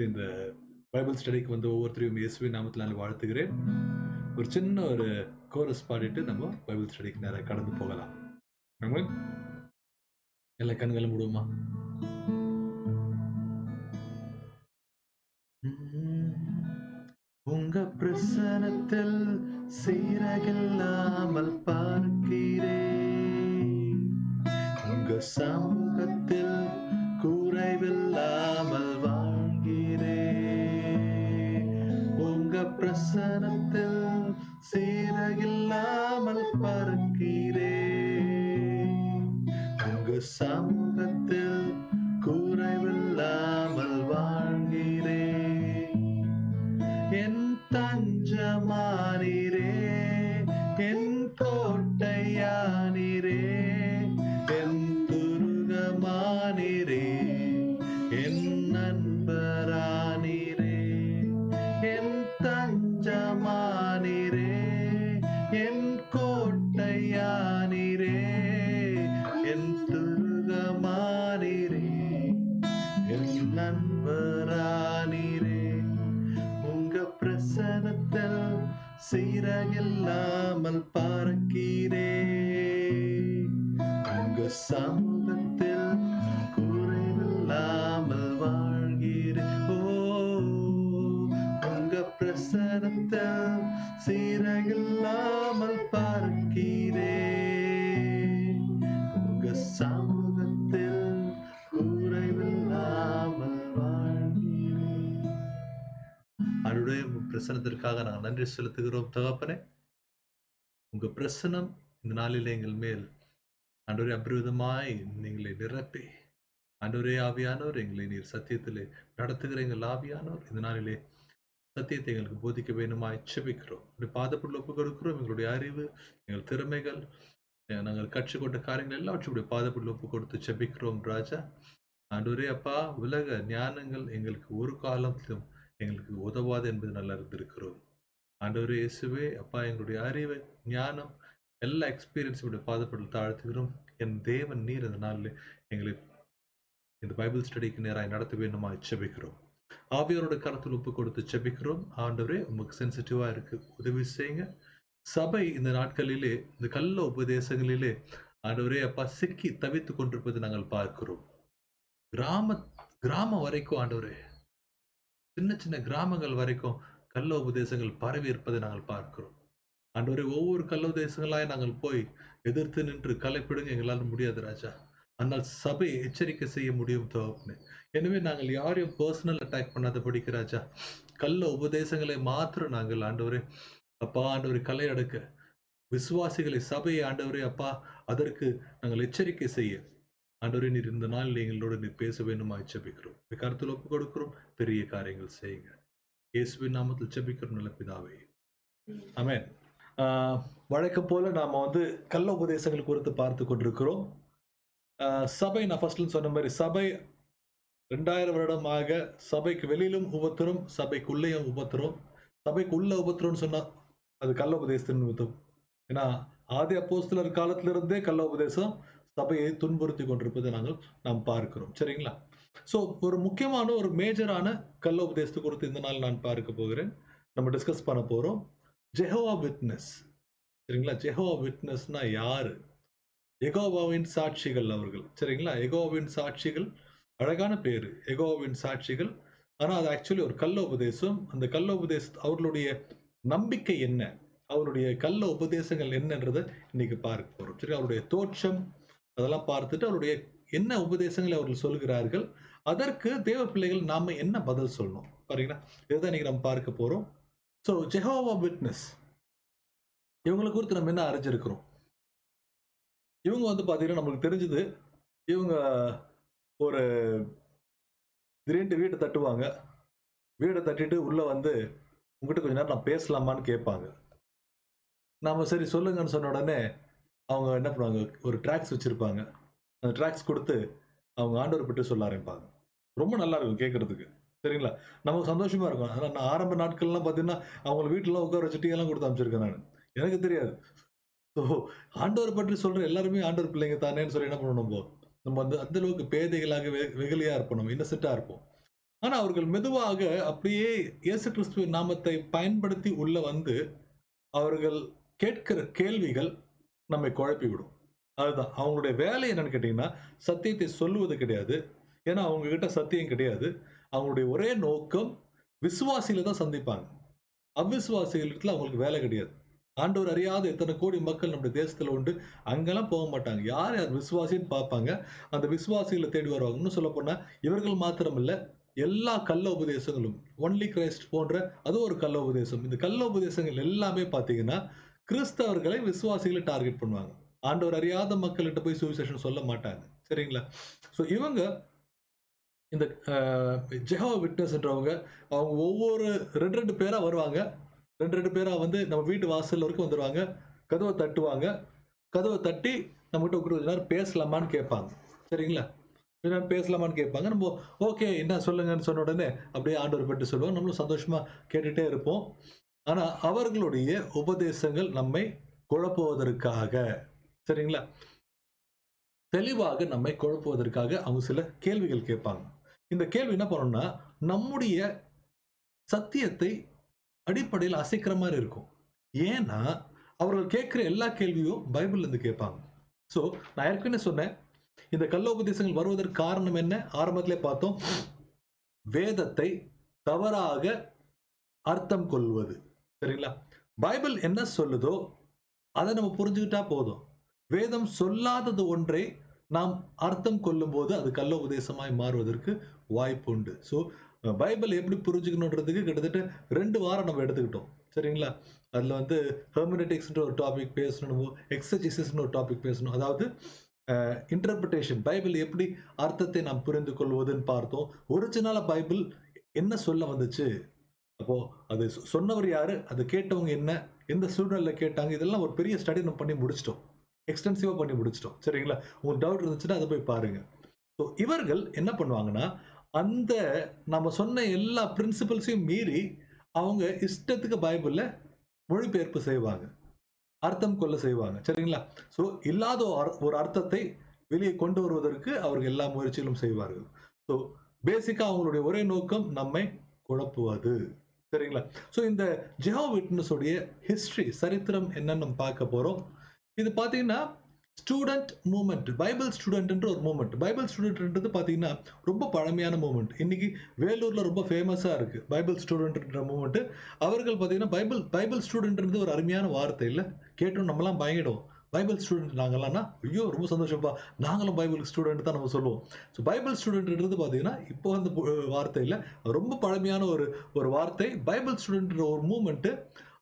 இந்த பைபிள் ஸ்டடிக்கு வந்து ஒவ்வொருத்தரையும் இயேசுவின் நாமத்தில் நான் வாழ்த்துகிறேன். ஒரு சின்ன ஒரு கோரஸ் பாடிட்டு நம்ம பைபிள் ஸ்டடிக்கு நேரா கடந்து போகலாம். ஆமென். எல்லா கண்களும் மூடுவோமா? உங்க பிரசனத்தில் சீரகில்லாமல் பார்க்கிறேன். உங்க சமூகத்தில் குறைவில்லாமல் வாழ்கிறேன். உங்க பிரசனத்தில் சீரகில்லாமல் பார்க்கிறேன். உங்க சமூகத்தில் குறைவில்லாமல் வாழ்கிறேன். என் தஞ்சமானீரே, என் கோட்டையானீரே, என் துருகமானீரே, என் நண்பரானீரே. என் தஞ்சமானீரே, என் கோட்டையானீரே, என் துருகமானீரே, என் நண்பரானீரே. உங்க பிரசனத்தில் சீரகில்லாமல் பார்க்கிறேன். உங்க சமூகத்தில் குறைவில்லாமல் வாழ்கிறேன். ஓ, உங்க பிரசனத்தில் சீரகில்லாமல் பார்க்கிறேன். உங்க சமூகத்தில் குறைவில்லாமல் வாழ்கிறேன். அவருடைய பிரசனத்திற்காக நாங்கள் நன்றி செலுத்துகிறோம் தகப்பனே. உங்க பிரசனம் இந்த நாளிலே எங்கள் மேல் ஆண்டவரே அபரிவிதமாய் எங்களை நிரப்பி, ஆண்டவரே ஆவியானவர் எங்களை நீர் சத்தியத்திலே நடத்துகிற எங்கள் ஆவியானவர் இந்த நாளிலே சத்தியத்தை எங்களுக்கு போதிக்க வேண்டுமாய் செபிக்கிறோம். உடைய பாதப்படில் ஒப்புக் கொடுக்கிறோம். எங்களுடைய அறிவு, எங்கள் திறமைகள், நாங்கள் கற்றுக்கொண்ட காரியங்கள் எல்லாவற்றையும் உடைய பாதப்படில் ஒப்புக் கொடுத்து செபிக்கிறோம் ராஜா. ஆண்டவரே அப்பா, உலக ஞானங்கள் எங்களுக்கு ஒரு காலத்திலும் எங்களுக்கு உதவாது என்பது நல்லா இருந்திருக்கிறோம். ஆண்டவரே இயேசுவே அப்பா, எங்களுடைய அறிவு, ஞானம், எல்லா எக்ஸ்பீரியன்ஸுடைய பாதப்படில் தாழ்த்துகிறோம். என் தேவன் நீர் இந்த நாளில் எங்களை இந்த பைபிள் ஸ்டடிக்கு நேராக நடத்த வேண்டுமா செபிக்கிறோம். ஆவியாரோட கருத்தில் ஒப்பு கொடுத்து செபிக்கிறோம். ஆண்டவரே உங்களுக்கு சென்சிட்டிவா இருக்கு, உதவி செய்யுங்க. சபை இந்த நாட்களிலே இந்த கள்ள உபதேசங்களிலே ஆண்டவரே அப்பா சிக்கி தவித்து கொண்டிருப்பதை நாங்கள் பார்க்கிறோம். கிராமம் வரைக்கும் ஆண்டவரே, சின்ன சின்ன கிராமங்கள் வரைக்கும் கள்ள உபதேசங்கள் பரவி இருப்பதை நாங்கள் பார்க்கிறோம். ஆண்டவரே, ஒவ்வொரு கள்ள உபதேசங்களாய் நாங்கள் போய் எதிர்த்து நின்று கலைப்பிடுங்க எங்களால் முடியாது ராஜா. ஆனால் சபை எச்சரிக்கை செய்ய முடியும் தகப்பனே. எனவே நாங்கள் யாரையும் பர்சனல் அட்டாக் பண்ணாதபடிக்கு ராஜா, கள்ள உபதேசங்களை மாத்திரம் நாங்கள் ஆண்டவரே அப்பா ஆண்டவரை களை அடக்க, விசுவாசிகளை சபையை ஆண்டவரே அப்பா அதற்கு நாங்கள் எச்சரிக்கை செய்ய ஆண்டவரே நீர் இந்த நாளில் எங்களோடு நீர் பேச வேண்டுமா ஜெபிக்கிறோம். கருத்தில் ஒப்பு கொடுக்கிறோம். பெரிய காரியங்கள் செய்யுங்க. இயேசுவின் நாமத்தில் ஜெபிக்கிறோம் நல்ல பிதாவே. ஆமென். வழக்கம் போல நாம வந்து கள்ள உபதேசங்கள் குறித்து பார்த்து கொண்டிருக்கிறோம். சபை, நான் ஃபர்ஸ்ட்ல சொன்ன மாதிரி சபை 2000 வருடமாக சபைக்கு வெளியிலும் உபத்திரம், சபைக்குள்ளேயும் உபத்திரம். சபைக்குள்ள உபத்திரம்னு சொன்னா அது கள்ள உபதேசத்தின் நிமித்தம். ஏன்னா ஆதி அப்போஸ்தலர் காலத்திலிருந்தே கள்ள உபதேசம் சபையை துன்புறுத்தி கொண்டிருப்பதை நாம் பார்க்கிறோம். சரிங்களா? சோ ஒரு முக்கியமான ஒரு மேஜரான கள்ள உபதேசத்தை குறித்து இந்த நாள் நான் பார்க்க போகிறேன். நம்ம டிஸ்கஸ் பண்ண போறோம். Jehovah witness. சரிங்களா? ஜெகோவா விட்னஸ்னா யாரு? யெகோவாவின் சாட்சிகள் அவர்கள். சரிங்களா? யெகோவாவின் சாட்சிகள் அழகான பேரு, யெகோவாவின் சாட்சிகள். ஆனா அது ஆக்சுவலி ஒரு கள்ள உபதேசம். அந்த கள்ள அவர்களுடைய நம்பிக்கை என்ன, அவருடைய கள்ள உபதேசங்கள் என்னன்றதை இன்னைக்கு பார்க்க போறோம். சரி, அவருடைய தோற்றம் அதெல்லாம் பார்த்துட்டு அவருடைய என்ன உபதேசங்களை அவர்கள் சொல்கிறார்கள், அதற்கு தேவ பிள்ளைகள் நாம என்ன பதில் சொல்லணும் பாருங்களா. இதுதான் இன்னைக்கு நம்ம பார்க்க போறோம். சோ ஜெகோவா விட்னஸ், இவங்களை குறித்து நம்ம என்ன அறிஞ்சிருக்கிறோம்? இவங்க வந்து பாத்தீங்கன்னா நம்மளுக்கு தெரிஞ்சது, இவங்க ஒரு திடீர்னு வீட்டை தட்டுவாங்க. வீடை தட்டிட்டு உள்ள வந்து உங்ககிட்ட கொஞ்ச நேரம் நான் பேசலாமான்னு கேட்பாங்க. நாம சரி சொல்லுங்கன்னு சொன்ன உடனே அவங்க என்ன பண்ணுவாங்க, ஒரு ட்ராக்ஸ் வச்சிருப்பாங்க. அந்த ட்ராக்ஸ் கொடுத்து அவங்க ஆண்டவரை பற்றி சொல்ல ஆரம்பிப்பாங்க. ரொம்ப நல்லா இருக்கும் கேட்கறதுக்கு. சரிங்களா? நமக்கு சந்தோஷமா இருக்கும். ஆனா நான் ஆரம்ப நாட்கள்லாம் பார்த்தீங்கன்னா, அவங்கள வீட்லலாம் உட்கார வச்சு டீ எல்லாம் குடுத்து அனுப்பிச்சிருக்கேன் நானு. எனக்கு தெரியாது. ஸோ ஆண்டவரை பற்றி சொல்ற எல்லாருமே ஆண்டவர் பிள்ளைங்க தானேன்னு சொல்லி என்ன பண்ணுவோம் நம்ம வந்து அந்த அளவுக்கு பேதைகளாக வெகுளியா இருப்போம். நம்ம இன்னசென்ட்டா இருப்போம். ஆனா அவர்கள் மெதுவாக அப்படியே இயேசு கிறிஸ்துவின் நாமத்தை பயன்படுத்தி உள்ள வந்து அவர்கள் கேட்கிற கேள்விகள் நம்மை குழப்பிவிடும். அதுதான். அவங்களுடைய வேலை என்னன்னு கேட்டீங்கன்னா, சத்தியத்தை சொல்லுவது கிடையாது. ஏன்னா, அவங்க கிட்ட சத்தியம் கிடையாது. அவங்களுடைய ஒரே நோக்கம் விசுவாசிகள தான் சந்திப்பாங்க. அவிசுவாசிகளிடத்துல அவங்களுக்கு வேலை கிடையாது. ஆண்டவர் அறியாத எத்தன கோடி மக்கள் நம்முடைய தேசத்துல உண்டு. அங்கலாம் போக மாட்டாங்க. யார் யார் விசுவாசின்னு பார்ப்பாங்க. அந்த விசுவாசிகள தேடி வருவாங்க. இன்னும் சொல்லப்போனா, இவர்கள் மாத்திரம் இல்ல, எல்லா கள்ள உபதேசங்களும், ஒன்லி கிரைஸ்ட் போன்ற அது ஒரு கள்ள உபதேசம். இந்த கள்ள உபதேசங்கள் எல்லாமே பார்த்தீங்கன்னா, கிறிஸ்தவர்களை விசுவாசிகள டார்கெட் பண்ணுவாங்க. ஆண்டவர் அறியாத மக்கள்கிட்ட போய் சுவிசேஷம் சொல்ல மாட்டாங்க. சரிங்களா? ஸோ இவங்க இந்த ஜெகோவா விட்னஸ்ன்றவங்க, அவங்க ஒவ்வொரு 2, 2 பேரா வருவாங்க. 2, 2 பேரா வந்து நம்ம வீட்டு வாசல் வரைக்கும் வந்துருவாங்க. கதவ தட்டுவாங்க. கதவ தட்டி நம்மகிட்ட கொஞ்ச நேரம் பேசலாமான்னு கேட்பாங்க. சரிங்களா? கொஞ்ச நேரம் பேசலாமான்னு கேட்பாங்க. நம்ம ஓகே என்ன சொல்லுங்கன்னு சொன்ன உடனே அப்படியே ஆண்டவர பற்றி சொல்லுவோம். நம்மளும் சந்தோஷமா கேட்டுட்டே இருப்போம். ஆனா அவர்களுடைய உபதேசங்கள் நம்மை குழப்புவதற்காக, சரிங்களா? தெளிவாக நம்மை குழப்புவதற்காக அவங்க சில கேள்விகள் கேட்பாங்க. இந்த கேள்வி என்ன பண்ணும்னா, நம்முடைய சத்தியத்தை அடிப்படையில அசைக்கிற மாரி இருக்கும். ஏன்னா, அவர்கள் கேட்கிற எல்லா கேள்வியும் பைபிள்ல இருந்து கேட்பாங்க. சோ, நான் ஏற்கனவே சொன்னேன். இந்த கள்ளோபதேசங்கள் வருவதற்கு காரணம் என்ன? ஆரம்பத்திலே பார்த்தோம். வேதத்தை தவறாக அர்த்தம் கொள்வது. சரிங்களா? பைபிள் என்ன சொல்லுதோ, அத நம்ம புரிஞ்சுக்கிட்டா போதும். வேதம் சொல்லாதது ஒன்றை நாம் அர்த்தம் கொள்ளும்போது, அது கள்ள உபதேசமாய் மாறுவதற்கு வாய்ப்பு உண்டு. ஸோ, பைபிள் எப்படி புரிஞ்சுக்கணுன்றதுக்கு கிட்டத்தட்ட 2 வாரம் நம்ம எடுத்துக்கிட்டோம். சரிங்களா? அதுல வந்து ஹெர்மெனெட்டிக்ஸ்ன்ற ஒரு டாபிக் பேசணும். எக்ஸெஜிசிஸ்ன்னு ஒரு டாபிக் பேசணும். அதாவது இன்டர்பிரேஷன் பைபிள் எப்படி அர்த்தத்தை நாம் புரிந்து கொள்வதுன்னு பார்த்தோம். ஒரிஜினலா பைபிள் என்ன சொல்ல வந்துச்சு? அப்போ அது சொன்னவர் யாரு? அத கேட்டவங்க என்ன? எந்த சூழ்நிலையில கேட்டாங்க? இதெல்லாம் ஒரு பெரிய ஸ்டடி நம்ம பண்ணி முடிச்சுட்டோம். எக்ஸ்டென்சிவா பண்ணி முடிச்சுட்டோம். சரிங்களா? உங்களுக்கு டவுட் இருந்துச்சுன்னா அத போய் பாருங்க. ஸோ இவர்கள் என்ன பண்ணுவாங்கன்னா, அந்த நம்ம சொன்ன எல்லா பிரின்சிபல்ஸையும் மீறி, அவங்க இஷ்டத்துக்கு பைபிள்ல மொழிபெயர்ப்பு செய்வாங்க. அர்த்தம் கொள்ள செய்வாங்க. சரிங்களா? ஸோ இல்லாத ஒரு அர்த்தத்தை வெளியே கொண்டு வருவதற்கு அவர்கள் எல்லா முயற்சிகளும் செய்வார்கள். ஸோ பேசிக்கா அவங்களுடைய ஒரே நோக்கம் நம்மை குழப்புவது. சரிங்களா? ஸோ இந்த ஜெகோவா விட்னஸ் உடைய ஹிஸ்டரி சரித்திரம் என்னன்னு நம்ம பார்க்க போறோம். இது பார்த்தீங்கன்னா, ஸ்டூடண்ட் மூவ்மெண்ட். பைபிள் ஸ்டூடண்ட்ன்ற ஒரு மூவ்மெண்ட். பைபிள் ஸ்டூடண்ட்ன்றது பார்த்தீங்கன்னா, ரொம்ப பழமையான மூவ்மெண்ட். இன்னைக்கு வேலூர்ல ரொம்ப ஃபேமஸா இருக்கு. பைபிள் ஸ்டூடண்ட்ன்ற மூவ்மெண்ட். அவர்கள் பார்த்தீங்கன்னா, பைபிள் பைபிள் ஸ்டூடண்ட்ன்றது ஒரு அருமையான வார்த்தை இல்ல? கேட்டோம் நம்மலாம் பயங்கிடுவோம். பைபிள் ஸ்டூடண்ட் நாங்கலாம்னா, ஐயோ! ரொம்ப சந்தோஷம்ப்பா. நாங்களும் பைபிள் ஸ்டூடண்ட் தான் நம்ம சொல்லுவோம். ஸோ பைபிள் ஸ்டூடண்ட்ன்றது பார்த்தீங்கன்னா, இப்போ வந்த வார்த்தை இல்ல. ரொம்ப பழமையான ஒரு ஒரு வார்த்தை. பைபிள் ஸ்டூடண்ட்ன்ற ஒரு மூவ்மெண்ட்.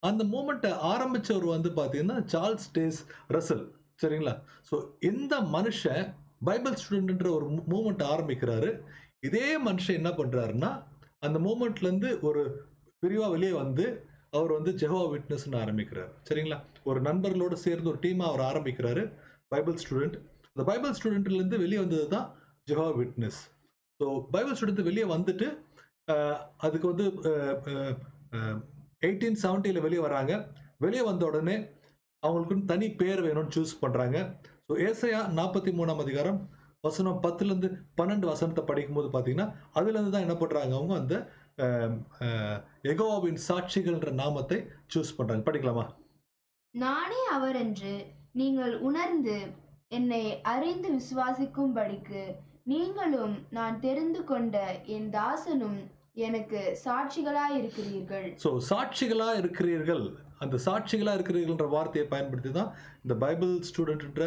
அந்த மூவ்மெண்ட்ட ஆரம்பிச்சவர் வந்து பார்த்தீங்கன்னா, சார்ல்ஸ் டேஸ் ரசல். சரிங்களா? ஸோ இந்த மனுஷன் பைபிள் ஸ்டூடண்ட்ன்ற ஒரு மூவ்மெண்ட் ஆரம்பிக்கிறாரு. இதே மனுஷன் என்ன பண்றாருன்னா, அந்த மூவ்மெண்ட்லருந்து ஒரு பிரிவா வெளியே வந்து, அவர் வந்து ஜெகோவா விட்னஸ்ன்னு ஆரம்பிக்கிறாரு. சரிங்களா? ஒரு நண்பர்களோட சேர்ந்து ஒரு டீமா அவர் ஆரம்பிக்கிறாரு. Bible student. அந்த பைபிள் ஸ்டூடண்ட்லருந்து வெளிய வந்தது தான் Jehovah witness. So Bible student வெளிய வந்துட்டு, அ அதுக்கு வந்து அ அ அ 1870ல வெளிய வராங்க. வெளிய வந்த உடனே அவங்களுக்குன்னு தனி பேர் வேணும்னு சூஸ் பண்றாங்க. ஸோ ஏசாயா 43ஆம் அதிகாரம் வசனம் 10லருந்து 12 வசனத்த படிக்கும்போது பார்த்தீங்கன்னா, அதுலருந்து தான் என்ன பண்றாங்க அவங்க அந்த அ அ யெகோவாவின் சாட்சிகள்ன்ற நாமத்தை சூஸ் பண்றாங்க. படிக்கலாமா? நானே அவரென்று நீங்கள் உணர்ந்து என்னை அறிந்து விசுவாசிக்கும்படிக்கு நீங்களும் நான் தெரிந்து கொண்ட என் தாசனும் எனக்கு சாட்சிகளாயிருக்கிறீர்கள். ஸோ சாட்சிகளா இருக்கிறீர்கள். அந்த சாட்சிகளா இருக்கிறீர்கள்ன்ற வார்த்தையை பயன்படுத்தி தான் இந்த பைபிள் ஸ்டூடண்ட்ன்ற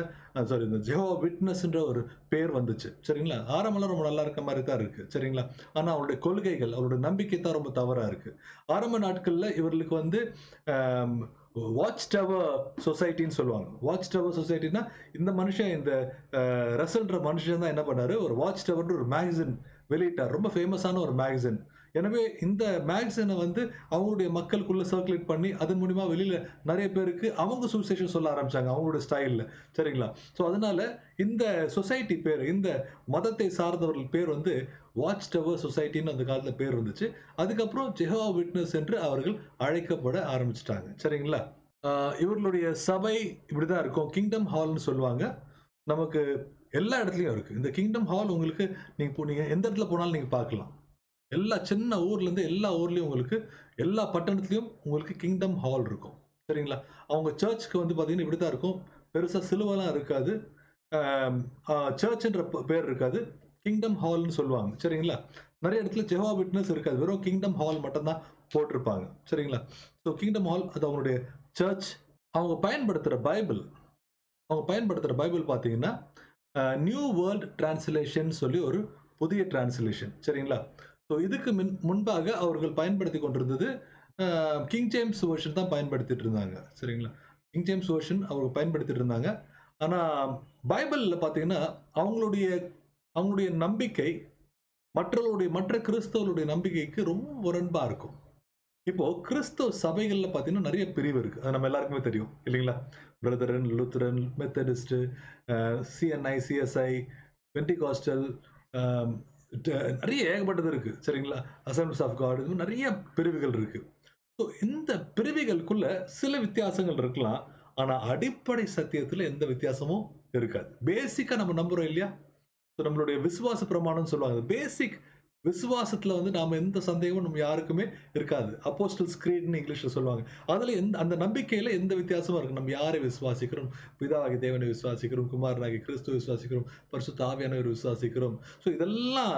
சாரி இந்த ஜெகோவா விட்னஸ்ன்ற ஒரு பேர் வந்துச்சு. சரிங்களா? ஆரம்பம்லாம் ரொம்ப நல்லா இருக்க மாரி தான் இருக்கு. சரிங்களா? ஆனா அவருடைய கொள்கைகள், அவருடைய நம்பிக்கை தான் ரொம்ப தவறா இருக்கு. ஆரம்ப நாட்கள்ல இவர்களுக்கு வந்து அம் வாட்ச் டவர் சொசைட்டின்னு சொல்லுவாங்க. வாட்ச் டவர் சொசைட்டின்னா, இந்த மனுஷன் இந்த ரசல்ன்ற மனுஷன் தான் என்ன பண்ணாரு, ஒரு வாட்ச் டவர்ன்னு ஒரு மேகசின் வெளியிட்டார். ரொம்ப ஃபேமஸான ஒரு மேகசின். எனவே இந்த மேகசின வந்து அவங்களுடைய மக்களுக்குள்ள சர்க்குலேட் பண்ணி, அதன் மூலியமா வெளியில நெறைய பேருக்கு அவங்க சுவிசேஷம் சொல்ல ஆரம்பிச்சாங்க. அவங்களோட ஸ்டைல்ல. சரிங்களா? ஸோ அதனால இந்த சொசைட்டி பேரு, இந்த மதத்தை சார்ந்தவர்கள் பேர் வந்து வாட்ச் டவர் சொசைட்டின்னு அந்த காலத்துல பேர் இருந்துச்சு. அதுக்கப்புறம் ஜெகோவா விட்னஸ் என்று அவர்கள் அழைக்கப்பட ஆரம்பிச்சுட்டாங்க. சரிங்களா? ஆ இவர்களுடைய சபை இப்படிதான் இருக்கும். கிங்டம் ஹால்ன்னு சொல்லுவாங்க. நமக்கு எல்லா இடத்துலயும் இருக்கு. இந்த கிங்டம் ஹால் உங்களுக்கு நீங்க எந்த இடத்துல போனாலும் நீங்க பார்க்கலாம். எல்லா சின்ன ஊர்ல இருந்து எல்லா ஊர்லயும் உங்களுக்கு எல்லா பட்டணத்திலயும் உங்களுக்கு கிங்டம் ஹால் இருக்கும். சரிங்களா? அவங்க சர்ச்சுக்கு வந்து பார்த்தீங்கன்னா இப்படித்தான் இருக்கும். பெருசா சிலுவைலாம் இருக்காது. ஆம், சர்ச்ன்ற பேர் இருக்காது. கிங்டம் ஹால்ன்னு சொல்லுவாங்க. சரிங்களா? நெறைய இடத்துல ஜெகோவா விட்னஸ் இருக்காது. வெறும் கிங்டம் ஹால் மட்டும் தான் போட்டிருப்பாங்க. சரிங்களா? ஸோ கிங்டம் ஹால் அது அவங்களுடைய சர்ச். அவங்க பயன்படுத்துற பைபிள் பார்த்தீங்கன்னா, நியூ வேர்ல்ட் டிரான்ஸ்லேஷன் சொல்லி ஒரு புதிய டிரான்ஸ்லேஷன். சரிங்களா? ஸோ இதுக்கு முன்பாக அவர்கள் பயன்படுத்திக் கொண்டிருந்தது கிங் ஜேம்ஸ் வெர்ஷன் தான் பயன்படுத்திட்டு இருந்தாங்க. சரிங்களா? கிங் ஜேம்ஸ் வெர்ஷன் அவங்க பயன்படுத்திட்டு இருந்தாங்க. ஆனா பைபிள்ல பார்த்தீங்கன்னா, அவங்களுடைய அவங்களுடைய நம்பிக்கை மற்ற கிறிஸ்தவர்களுடைய நம்பிக்கைக்கு ரொம்ப முரண்பா இருக்கும். இப்போ கிறிஸ்தவ சபைகள்ல பார்த்தீங்கன்னா, நெறைய பிரிவு இருக்கு. அது நம்ம எல்லாருக்குமே தெரியும். இல்லைங்களா? Brethren, Lutheran, Methodist, CNI, CSI, Pentecostal, um ட நெறைய ஏகப்பட்டது இருக்கு. சரிங்களா? அசெம்பிளிஸ் ஆஃப் காட் இது மாரி நெறைய பிரிவுகள் இருக்கு. ஸோ இந்த பிரிவுகளுக்குள்ள சில வித்தியாசங்கள் இருக்கலாம். ஆனா அடிப்படை சத்தியத்துல எந்த வித்தியாசமும் இருக்காது. பேசிக்கா நம்ம நம்புறோம் இல்லையா? ஸோ நம்மளுடைய விசுவாச பிரமாணம்னு சொல்லுவாங்க. பேசிக் விசுவாசத்துல வந்து நாம எந்த சந்தேகமும் நம்ம யாருக்குமே இருக்காது. அப்போஸ்டல்ஸ் கிரீட்ன்னு இங்கிலீஷ்ல சொல்லுவாங்க. அதுல அந்த நம்பிக்கையில எந்த வித்தியாசமும் இருக்கு. நம்ம யாரை விசுவாசிக்கிறோம்? பிதாவாகிய தேவனை விசுவாசிக்கிறோம். குமாரனாகிய கிறிஸ்துவை விசுவாசிக்கிறோம். பரிசுத்த ஆவியானவரை விசுவாசிக்கிறோம். ஸோ இதெல்லாம்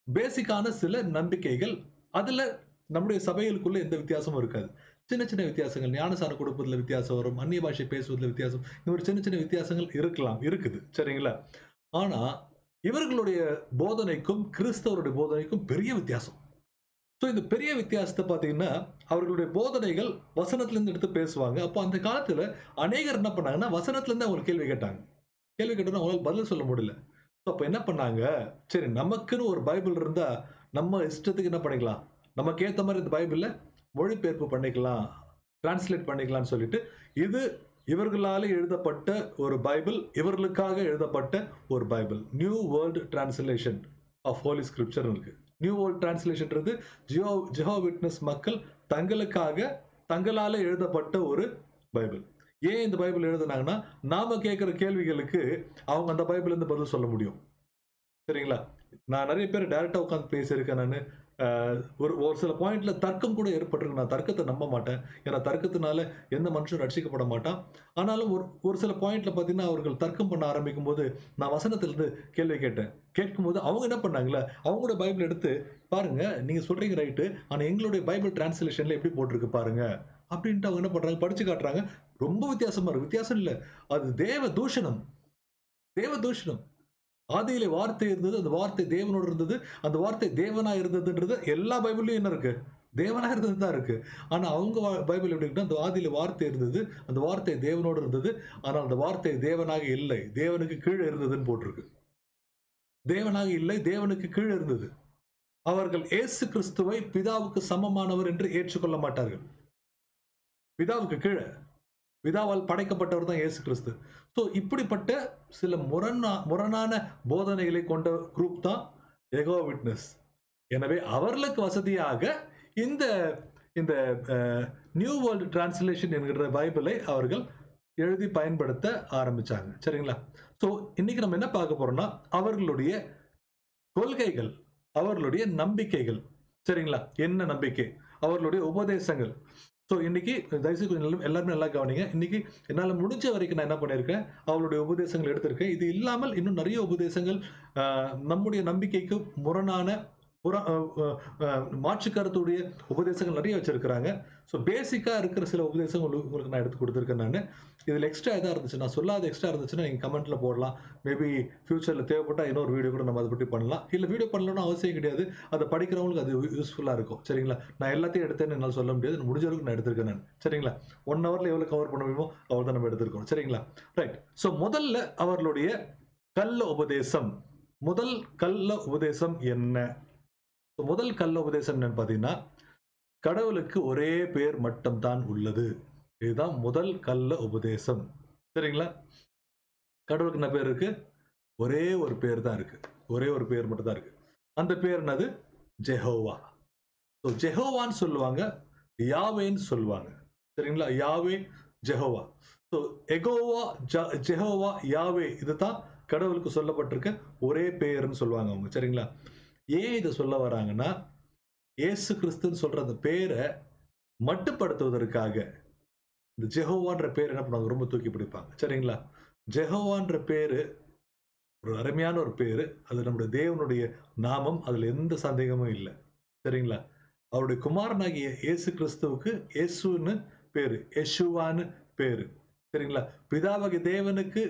பேசிக்கான சில நம்பிக்கைகள். அதுல நம்முடைய சபைகளுக்குள்ள எந்த வித்தியாசமும் இருக்காது. சின்ன சின்ன வித்தியாசங்கள். ஞானசார கொடுப்பதுல வித்தியாசம் வரும். அந்நிய பாஷை பேசுவதில வித்தியாசம். இந்த ஒரு சின்ன சின்ன வித்தியாசங்கள் இருக்கலாம். இருக்குது. சரிங்களா? ஆனா இவர்களுடைய போதனைக்கும், கிறிஸ்தவருடைய போதனைக்கும் பெரிய வித்தியாசம். ஸோ இந்த பெரிய வித்தியாசத்த பார்த்தீங்கன்னா, அவர்களுடைய போதனைகள் வசனத்திலிருந்து எடுத்து பேசுவாங்க. அப்போ அந்த காலத்துல அநேகர் என்ன பண்ணாங்கன்னா, வசனத்திலிருந்து அவங்க கேள்வி கேட்டாங்க. கேள்வி கேட்டோனே அவங்களால பதில் சொல்ல முடியல. ஸோ அப்ப என்ன பண்ணாங்க, சரி நமக்குன்னு ஒரு பைபிள் இருந்தா, நம்ம இஷ்டத்துக்கு என்ன பண்ணிக்கலாம், நமக்கு ஏத்த மாரி இந்த பைபிள்ல மொழிபெயர்ப்பு பண்ணிக்கலாம், டிரான்ஸ்லேட் பண்ணிக்கலாம்னு சொல்லிட்டு, இது இவர்களால எழுதப்பட்ட ஒரு பைபிள், இவர்களுக்காக எழுதப்பட்ட ஒரு Bible. New World Translation of Holy ஸ்கிரிப்சர்ன்னு இருக்கு. நியூ வேர்ல்ட் டிரான்ஸ்லேஷன்ன்றது ஜெகோவா விட்னஸ் மக்கள் தங்களுக்காக, தங்களால எழுதப்பட்ட ஒரு பைபிள். ஏன் இந்த பைபிள் எழுதுனாங்கன்னா, நாம கேட்கிற கேள்விகளுக்கு அவங்க அந்த பைபிள்ல இருந்து பதில் சொல்ல முடியும். சரிங்களா? நான் நெறைய பேர் டைரக்ட்டா உட்கார்ந்து பேசியிருக்கேன் நானு. அ ஒரு ஒரு சில பாயிண்ட்ல தர்க்கம் கூட ஏற்பட்டிருக்கு. நான் தர்க்கத்த நம்ப மாட்டேன். ஏன்னா தர்க்கத்தினால எந்த மனுஷனும் ரட்சிக்கப்பட மாட்டான். ஆனாலும் ஒரு ஒரு சில பாயிண்ட்ல பார்த்தீங்கன்னா, அவர்கள் தர்க்கம் பண்ண ஆரம்பிக்கும்போது, நான் வசனத்திலிருந்து கேள்வி கேட்டேன். கேட்கும்போது அவங்க என்ன பண்ணாங்கல்ல, அவங்களோட பைபிள் எடுத்து, "பாருங்க, நீங்க சொல்றீங்க ரைட்டு. ஆனா எங்களுடைய பைபிள் டிரான்ஸ்லேஷன்ல எப்படி போட்டிருக்கு பாருங்க." அப்படின்ட்டு அவங்க என்ன பண்றாங்க, படிச்சு காட்டுறாங்க. ரொம்ப வித்தியாசமா இருக்கு. வித்தியாசம் இல்ல. அது தேவ தூஷணம். தேவ தூஷணம். ஆதியிலே வார்த்தை இருந்தது. அந்த வார்த்தை தேவனோடு இருந்தது. அந்த வார்த்தை தேவனா இருந்ததுன்றது எல்லா பைபிள்லயும் என்ன இருக்கு? தேவனா இருந்தது தான் இருக்கு. ஆனா அவங்க பைபிள் எப்படி இருக்குன்னா, அந்த ஆதியில வார்த்தை இருந்தது. அந்த வார்த்தை தேவனோடு இருந்தது. ஆனால் அந்த வார்த்தை தேவனாக இல்லை. தேவனுக்கு கீழ இருந்ததுன்னு போட்டிருக்கு. தேவனாக இல்லை. தேவனுக்கு கீழ இருந்தது. அவர்கள் இயேசு கிறிஸ்துவை பிதாவுக்கு சமமானவர் என்று ஏற்றுக்கொள்ள மாட்டார்கள். பிதாவுக்கு கீழ. பிதாவால் படைக்கப்பட்டவர் தான் இயேசு கிறிஸ்து. ஸோ இப்படிப்பட்ட சில முரணான போதனைகளை கொண்ட குரூப் தான் யெகோவா விட்னஸ். எனவே அவர்களுக்கு வசதியாக இந்த இந்த அ நியூ வேர்ல்ட் டிரான்ஸ்லேஷன் என்கிற பைபிளை அவர்கள் எழுதி பயன்படுத்த ஆரம்பிச்சாங்க. சரிங்களா? ஸோ இன்னைக்கு நம்ம என்ன பார்க்க போறோம்னா, அவர்களுடைய கொள்கைகள், அவர்களுடைய நம்பிக்கைகள். சரிங்களா? என்ன நம்பிக்கை? அவர்களுடைய உபதேசங்கள். ஸோ இன்னைக்கு தயவுசெய்து கொஞ்சம் எல்லாருமே நல்லா கவனிங்க. இன்னைக்கு என்னால முடிஞ்ச வரைக்கும் நான் என்ன பண்ணியிருக்கேன், அவளுடைய உபதேசங்கள் எடுத்திருக்கேன். இது இல்லாமல் இன்னும் நெறைய உபதேசங்கள் அ நம்முடைய நம்பிக்கைக்கு முரணான புற அ அ அ மாற்று கருத்துடைய உபதேசங்கள் நெறைய வச்சிருக்கிறாங்க. ஸோ பேசிக்கா இருக்கிற சில உபதேசங்கள் உங்களுக்கு நான் எடுத்து குடுத்திருக்கேன் நானு. இதுல எக்ஸ்ட்ரா எதா இருந்துச்சு, நான் சொல்லாத எக்ஸ்ட்ரா இருந்துச்சுன்னா நீங்க கமெண்ட்ல போடலாம். மேபி ஃபியூச்சர்ல தேவைப்பட்டா இன்னொரு வீடியோ கூட நம்ம அத பத்தி பண்ணலாம். இல்ல வீடியோ பண்ணணும்னு அவசியம் கிடையாது. அத படிக்கிறவங்களுக்கு அது யூஸ்ஃபுல்லா இருக்கும். சரிங்களா? நான் எல்லாத்தையும் எடுத்தேன்னு என்னால சொல்ல முடியாது. முடிஞ்ச அளவுக்கு நான் எடுத்திருக்கேன் நானு. சரிங்களா? 1 ஹவர்ல எவ்வளவு கவர் பண்ண முடியுமோ அவ்வளவு தான் நம்ம எடுத்திருக்கோம். சரிங்களா? ரைட். ஸோ முதல்ல அவர்களுடைய கள்ள உபதேசம். முதல் கள்ள உபதேசம் என்ன? முதல் கள்ள உபதேசம் என்னன்னு பார்த்தீங்கன்னா, கடவுளுக்கு ஒரே பெயர் மட்டும் தான் உள்ளது. இதுதான் முதல் கள்ள உபதேசம். சரிங்களா? கடவுளுக்கு என்ன பேர் இருக்கு? ஒரே ஒரு பேர் தான் இருக்கு. ஒரே ஒரு பேர் மட்டும் தான் இருக்கு. அந்த பேர் என்னது? ஜெஹோவா. ஸோ ஜெஹோவான்னு சொல்லுவாங்க. யாவேன்னு சொல்லுவாங்க. சரிங்களா? யாவே, ஜெஹோவா. ஸோ எகோவா, ஜெஹோவா, யாவே இதுதான் கடவுளுக்கு சொல்லப்பட்டிருக்க ஒரே பெயர்ன்னு சொல்லுவாங்க அவங்க. சரிங்களா? ஏன் இத சொல்ல வராங்கன்னா, இயேசு கிறிஸ்துன்னு சொல்ற அந்த பேரை மட்டுப்படுத்துவதற்காக இந்த ஜெகோவான்ற பேர் என்ன பண்ணுவாங்க, ரொம்ப தூக்கி பிடிப்பாங்க. சரிங்களா? ஜெகோவான்ற பேரு ஒரு அருமையான ஒரு பேரு. அது நம்முடைய தேவனுடைய நாமம். அதுல எந்த சந்தேகமும் இல்ல. சரிங்களா? அவருடைய குமாரனாகிய இயேசு கிறிஸ்துவுக்கு இயேசுன்னு பேரு. யெஷுவான்னு பேரு. சரிங்களா? பிதாவாகிய தேவனுக்கு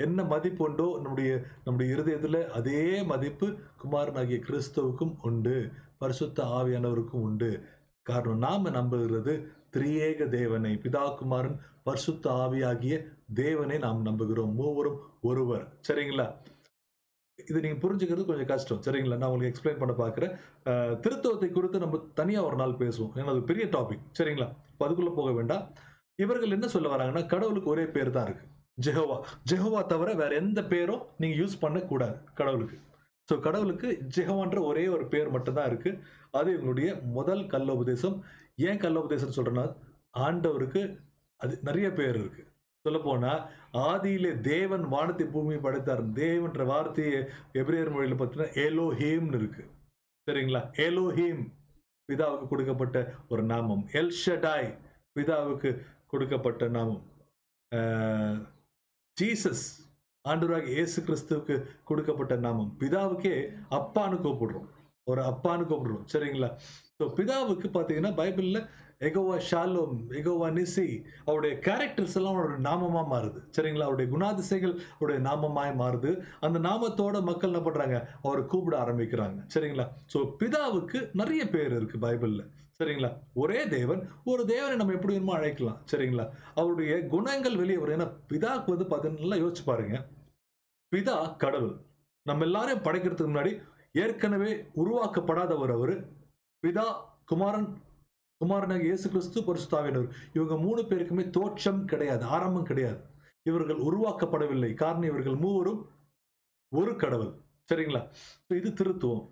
என்ன மதிப்பு உண்டோ நம்முடைய நம்முடைய இருதயத்துல அதே மதிப்பு குமாரனாகிய கிறிஸ்துவுக்கும் உண்டு. பரிசுத்த ஆவியானவருக்கும் உண்டு. காரணம் நாம நம்புகிறது திரியேக தேவனை, பிதா, குமாரன், பரிசுத்த ஆவியாகிய தேவனை நாம் நம்புகிறோம். மூவரும் ஒருவர். சரிங்களா? இது நீங்க புரிஞ்சுக்கிறது கொஞ்சம் கஷ்டம். சரிங்களா? நான் உங்களுக்கு எக்ஸ்பிளைன் பண்ண பார்க்கிறேன். திருத்துவத்தை குறித்து நம்ம தனியா ஒரு நாள் பேசுவோம். ஏன்னா அது பெரிய டாபிக். சரிங்களா? இப்ப அதுக்குள்ள போக வேண்டாம். இவர்கள் என்ன சொல்ல வராங்கன்னா, கடவுளுக்கு ஒரே பேர் தான் இருக்கு. ஜெகோவா. ஜெகோவா தவிர வேற எந்த பேரும் நீங்க யூஸ் பண்ணக்கூடாது கடவுளுக்கு. சோ கடவுளுக்கு ஜெகோவான்ற ஒரே ஒரு பேர் மட்டும் தான் இருக்கு. அது இவங்களுடைய முதல் கள்ளோபதேசம். ஏன் கள்ளோபதேசம்னு சொல்றேன்னா, ஆண்டவருக்கு அது நெறைய பேர் இருக்கு. சொல்லப்போனா, ஆதியிலே தேவன் வானத்தை பூமியை படைத்தார். தேவன்ற வார்த்தையை எபிரேயர் மொழியில பார்த்தீங்கன்னா, எலோஹிம்னு இருக்கு. சரிங்களா? எலோஹிம் பிதாவுக்கு கொடுக்கப்பட்ட ஒரு நாமம். எல் ஷடாய் பிதாவுக்கு கொடுக்கப்பட்ட நாமம். அ ஜீசஸ் ஆண்டவராகிய இயேசு கிறிஸ்துவுக்கு கொடுக்கப்பட்ட நாமம். பிதாவுக்கே அப்பான்னு கூப்பிடுறோம். ஒரு அப்பான்னு கூப்பிடுறோம். சரிங்களா? சோ பிதாவுக்கு பார்த்தீங்கன்னா, பைபிள்ல எகோவா ஷாலோம், எகோவா நிசி அவருடைய கேரக்டர்ஸ் எல்லாம் அவருடைய நாமமா மாறுது. சரிங்களா? அவருடைய குணாதிசயங்கள் அவருடைய நாமமாய் மாறுது. அந்த நாமத்தோட மக்கள் என்ன பண்றாங்க? அவர கூப்பிட ஆரம்பிக்கிறாங்க. சரிங்களா? சோ பிதாவுக்கு நெறைய பேர் இருக்கு பைபிள்ல. சரிங்களா? ஒரே தேவன், ஒரு தேவனை நம்ம எப்படி வேணுமோ அழைக்கலாம். சரிங்களா? அவருடைய குணங்கள் வெளிய வரும். ஏன்னா பிதாவுக்கு வந்து பார்த்தீங்கன்னா, நல்லா யோசிச்சு பாருங்க. பிதா கடவுள். நம்ம எல்லாரையும் படைக்கிறதுக்கு முன்னாடி ஏற்கனவே உருவாக்கப்படாதவர் அவரு. பிதா, குமாரன், குமாரனாகிய இயேசு கிறிஸ்து, பரிசுத்த ஆவியானவர். இவங்க 3 பேருக்குமே தோற்றம் கிடையாது. ஆரம்பம் கிடையாது. இவர்கள் உருவாக்கப்படவில்லை. காரணம் இவர்கள் மூவரும் ஒரு கடவுள். சரிங்களா? இது திருத்துவம்.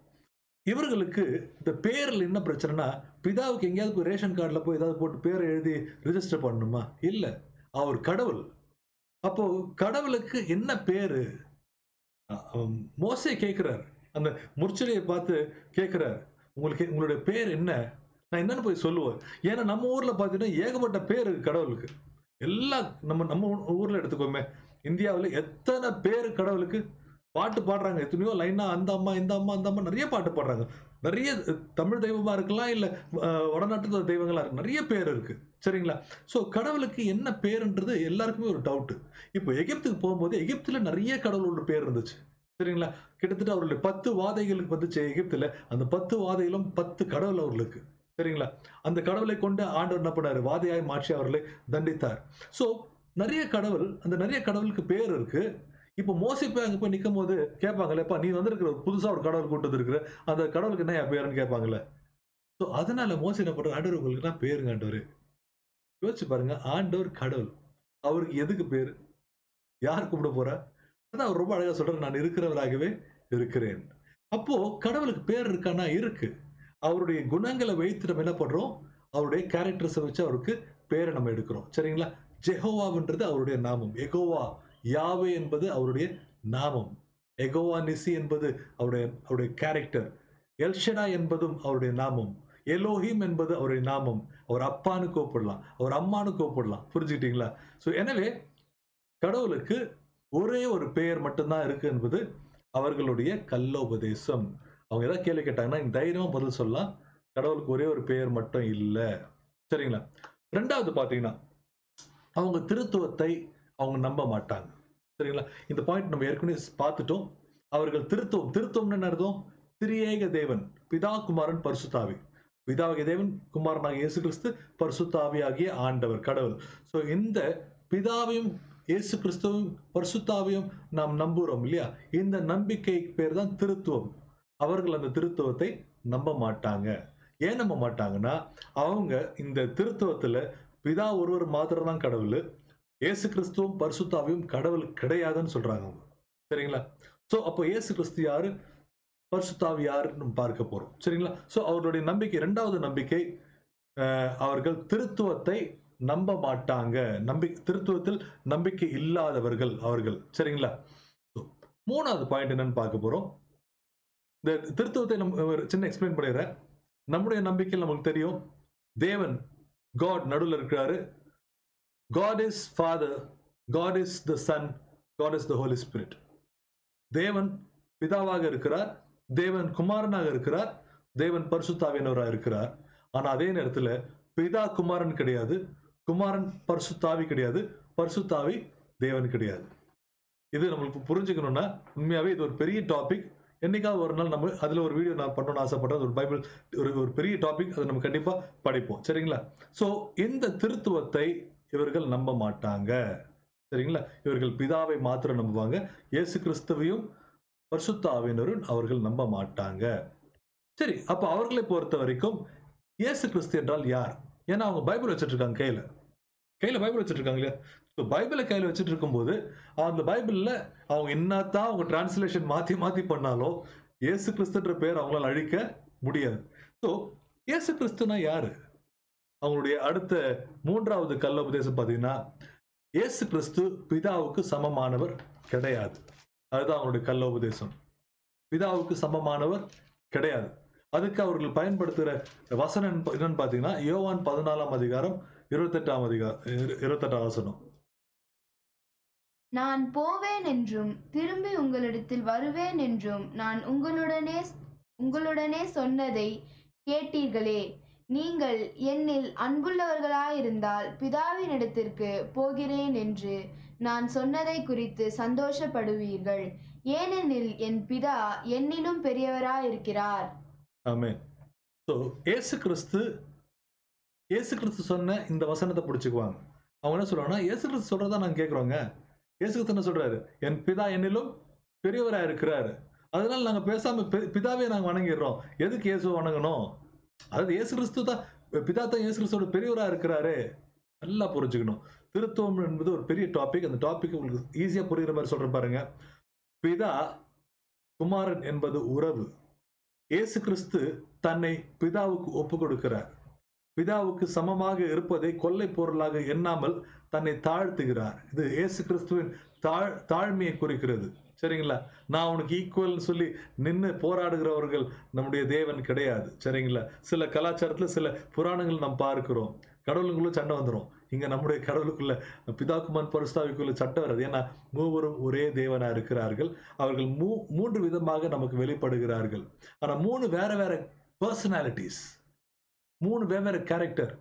இவர்களுக்கு இந்த பேர்ல என்ன பிரச்சனைன்னா, பிதாவுக்கு எங்கேயாவது போய் ரேஷன் கார்டுல போய் ஏதாவது போட்டு பேர எழுதி ரிஜிஸ்டர் பண்ணணுமா? இல்ல. அவர் கடவுள். அப்போ கடவுளுக்கு என்ன பேரு? மோசே கேட்கிறார். அந்த முற்சிலையை பார்த்து கேட்கிறார். உங்களுடைய பேர் என்ன? நான் என்னன்னு போய் சொல்லுவேன். ஏன்னா நம்ம ஊர்ல பார்த்தீங்கன்னா, ஏகப்பட்ட பேர் இருக்கு கடவுளுக்கு. எல்லாம் நம்ம நம்ம ஊர்ல எடுத்துக்கோமே. இந்தியாவுல எத்தன பேரு கடவுளுக்கு. பாட்டு பாடுறாங்க. எத்தனையோ லைனா அந்த அம்மா, இந்த அம்மா, அந்த அம்மா நெறைய பாட்டு பாடுறாங்க. நெறைய தமிழ் தெய்வமா இருக்கலாம், இல்ல வடநாட்டு தெய்வங்களா இருக்கு. நெறைய பேர் இருக்கு. சரிங்களா? சோ கடவுளுக்கு என்ன பேருன்றது எல்லாருக்குமே ஒரு டவுட். இப்போ எகிப்துக்கு போகும்போது, எகிப்துல நெறைய கடவுளோட பேர் இருந்துச்சு. சரிங்களா? கிட்டத்தட்ட அவர்களுடைய 10 வாதைகளுக்கு வந்துச்சு எகிப்துல. அந்த 10 வாதைகளும் 10 கடவுள் அவர்களுக்கு. சரிங்களா? அந்த கடவுளை கொண்டு ஆண்டவர் என்ன பண்ணாரு? வாதையாய் மாற்றி அவர்களை தண்டித்தார். சோ நெறைய கடவுள், அந்த நெறைய கடவுளுக்கு பேர் இருக்கு. இப்ப மோசே போய் அங்க போய் நிக்கும்போது கேட்பாங்கல்ல, "எப்பா நீ வந்திருக்கிற புதுசா ஒரு கடவுள் கூட்டு வந்திருக்கிற. அந்த கடவுளுக்கு என்னய்யா பேருன்னு?" கேட்பாங்கல்ல. சோ அதனால மோசே என்ன பண்றாரு? "ஆண்டவரே உங்களுக்கு என்ன பேருங்க ஆண்டவரே?" யோசிச்சு பாருங்க. ஆண்டவர் கடவுள். அவருக்கு எதுக்கு பேரு? யார் கூப்பிட போறா? அதான் அவர் ரொம்ப அழகா சொல்றாரு, "நான் இருக்கிறவராகவே இருக்கிறேன்." அப்போ கடவுளுக்கு பேர் இருக்கான்னா இருக்கு. அவருடைய குணங்கள வைத்து நம்ம என்ன பண்றோம்? அவருடைய கேரக்டர்ஸ வச்சு அவருக்கு பேர நம்ம எடுக்கிறோம். சரிங்களா? ஜெகோவான்றது அவருடைய நாமம். எகோவா, யாவே என்பது அவருடைய நாமம். எகோவா நிசி என்பது அவருடைய அவருடைய கேரக்டர். எல்ஷடாய் என்பதும் அவருடைய நாமம். எலோஹிம் என்பது அவருடைய நாமம். அவர் அப்பான்னு கூப்பிடலாம். அவர் அம்மான்னு கூப்பிடலாம். புரிஞ்சுக்கிட்டீங்களா? சோ எனவே கடவுளுக்கு ஒரே ஒரு பெயர் மட்டும் தான் இருக்கு என்பது அவர்களுடைய கள்ளோபதேசம். அவங்க ஏதாவது கேள்வி கேட்டாங்கன்னா, நீங்க தைரியமா பதில் சொல்லலாம். கடவுளுக்கு ஒரே ஒரு பெயர் மட்டும் இல்ல. சரிங்களா? 2வது பார்த்தீங்கன்னா, அவங்க திருத்துவத்தை அவங்க நம்ப மாட்டாங்க. சரிங்களா? இந்த பாயிண்ட் நம்ம ஏற்கனவே பார்த்துட்டோம். அவர்கள் திருத்துவம் திருத்துவம்னு என்ன அர்த்தம்? திரியேக தேவன். பிதா, குமாரன், பரிசுத்த ஆவி. பிதாவாகிய தேவன், குமாரனாகிய இயேசு கிறிஸ்து, பரிசுத்த ஆவியாகிய ஆண்டவர், கடவுள். சோ இந்த பிதாவையும், இயேசு கிறிஸ்துவையும், பரிசுத்த ஆவியையும் நாம் நம்புறோம் இல்லையா? இந்த நம்பிக்கைக்கு பேர் தான் திருத்துவம். அவர்கள் அந்த திருத்துவத்தை நம்ப மாட்டாங்க. ஏன் நம்ப மாட்டாங்கன்னா, அவங்க இந்த திருத்துவத்துல பிதா ஒருவர் மாத்திரம் தான் கடவுளு. இயேசு கிறிஸ்துவும், பரிசுத்த ஆவியும் கடவுள் கிடையாதுன்னு சொல்றாங்க அவங்க. சரிங்களா? சோ அப்போ இயேசு கிறிஸ்து யாரு? பரிசுத்த ஆவி யாருன்னு நம்ம பார்க்க போறோம். சரிங்களா? சோ அவர்களுடைய நம்பிக்கை 2வது நம்பிக்கை, அவர்கள் திருத்துவத்தை நம்ப மாட்டாங்க. திருத்துவத்தில் நம்பிக்கை இல்லாதவர்கள் அவர்கள். சரிங்களா? 3வது பாயிண்ட் என்னன்னு பார்க்க போறோம். இந்த திருத்துவத்தை நம்ம ஒரு சின்ன எக்ஸ்பிளைன் பண்ணிடுறேன். நம்முடைய நம்பிக்கையில் நமக்கு தெரியும், தேவன் காட் நடுவில் இருக்கிறாரு. God is father, God is the son, God is the holy spirit. தேவன் பிதாவாக இருக்கிறார், தேவன் குமாரனாக இருக்கிறார், தேவன் பரிசுத்தாவியானவராக இருக்கிறார். ஆனா அதே நேரத்துல பிதா குமாரன் கிடையாது, குமாரன் பரிசுத்தாவி கிடையாது, பரிசுத்தாவி தேவன் கிடையாது. இது நம்மளுக்கு புரிஞ்சுக்கணும்னா உண்மையாவே இது ஒரு பெரிய டாபிக். என்னைக்காவது ஒரு நாள் நம்ம அதுல ஒரு வீடியோ நான் பண்ணணும்னு ஆசைப்படுறேன். ஒரு பைபிள் ஒரு பெரிய டாபிக், அதை நம்ம கண்டிப்பா படிப்போம். சரிங்களா? சோ இந்த திருத்துவத்தை இவர்கள் நம்ப மாட்டாங்க. சரிங்களா? இவர்கள் பிதாவை மாத்திரம் நம்புவாங்க, இயேசு கிறிஸ்துவையும் பரிசுத்த ஆவியினரும் அவர்கள் நம்ப மாட்டாங்க. சரி, அப்ப அவர்களை பொறுத்த வரைக்கும் இயேசு கிறிஸ்து என்றால் யார்? ஏன்னா அவங்க பைபிள் வச்சிட்டு இருக்காங்க, கையில பைபிள் வச்சிட்டு இருக்காங்க இல்லையா? பைபிளை கையில வச்சிட்டு இருக்கும்போது அந்த பைபிள்ல அவங்க என்னத்தான் அவங்க டிரான்ஸ்லேஷன் மாத்தி மாத்தி பண்ணாலும் இயேசு கிறிஸ்துன்ற பேர் அவங்களால அழிக்க முடியாது. ஸோ இயேசு கிறிஸ்துனா யாரு? அவங்களுடைய அடுத்த 3வது கள்ள உபதேசம் பார்த்தீங்கன்னா, இயேசு கிறிஸ்து பிதாவுக்கு சமமானவர் கிடையாது. அதுதான் அவங்களுடைய கள்ள உபதேசம். பிதாவுக்கு சமமானவர் கிடையாது. அதுக்கு அவர்கள் பயன்படுத்துகிற வசனம் என்னன்னு பார்த்தீங்கன்னா, யோவான் 14ஆம் அதிகாரம் 28ஆம் வசனம். நான் போவேன் என்றும் திரும்பி உங்களிடத்தில் வருவேன் என்றும் நான் உங்களுடனே சொன்னதை கேட்டீர்களே. நீங்கள் என்னில் அன்புள்ளவர்களாயிருந்தால் பிதாவினிடத்திற்கு போகிறேன் என்று நான் சொன்னதை குறித்து சந்தோஷப்படுவீர்கள். ஏனெனில் என் பிதா என்னிலும் பெரியவராயிருக்கிறார். ஆமென். சோ இயேசு கிறிஸ்து சொன்ன இந்த வசனத்தை பிடிச்சுக்குவாங்க. அவங்க என்ன சொல்றாங்கன்னா, இயேசு கிறிஸ்து சொல்றதா நாங்க கேட்கிறோங்க. இயேசு கிறிஸ்து என்ன சொல்றாரு? என் பிதா என்னிலும் பெரியவராக இருக்கிறாரு, அதனால நாங்க பேசாம பிதாவே நாங்க வணங்கிடுறோம். எதுக்கு இயேசு வணங்கணும்? அதாவது இயேசு கிறிஸ்து தான், பிதா தான் இயேசு கிறிஸ்துவோட பெரியவரா இருக்கிறாரு. நல்லா புரிஞ்சுக்கணும். திருத்துவம் என்பது ஒரு பெரிய டாபிக். அந்த டாபிக் உங்களுக்கு ஈஸியா புரியுற மாதிரி சொல்றேன் பாருங்க. பிதா குமாரன் என்பது உறவு. இயேசு கிறிஸ்து தன்னை பிதாவுக்கு ஒப்பு கொடுக்கிறார். பிதாவுக்கு சமமாக இருப்பதை கொள்ளை பொருளாக எண்ணாமல் தன்னை தாழ்த்துகிறார். இது இயேசு கிறிஸ்துவின் தாழ்மையை குறிக்கிறது. சரிங்களா? நான் உனக்கு ஈக்குவல் சொல்லி நின்று போராடுகிறவர்கள் நம்முடைய தேவன் கிடையாது. சரிங்களா? சில கலாச்சாரத்துல சில புராணங்கள் நாம் பார்க்கிறோம், கடவுளுக்குள்ள சண்டை வந்துடும். இங்க நம்முடைய கடவுளுக்குள்ள பிதாக்குமான் பரிசுத்தாவிக்குள்ள சட்டை வராது. ஏன்னா மூவரும் ஒரே தேவனா இருக்கிறார்கள். அவர்கள் மூன்று விதமாக நமக்கு வெளிப்படுகிறார்கள். ஆனா 3 வேற வேற பர்சனாலிட்டிஸ், 3 வெவ்வேறு கேரக்டர்.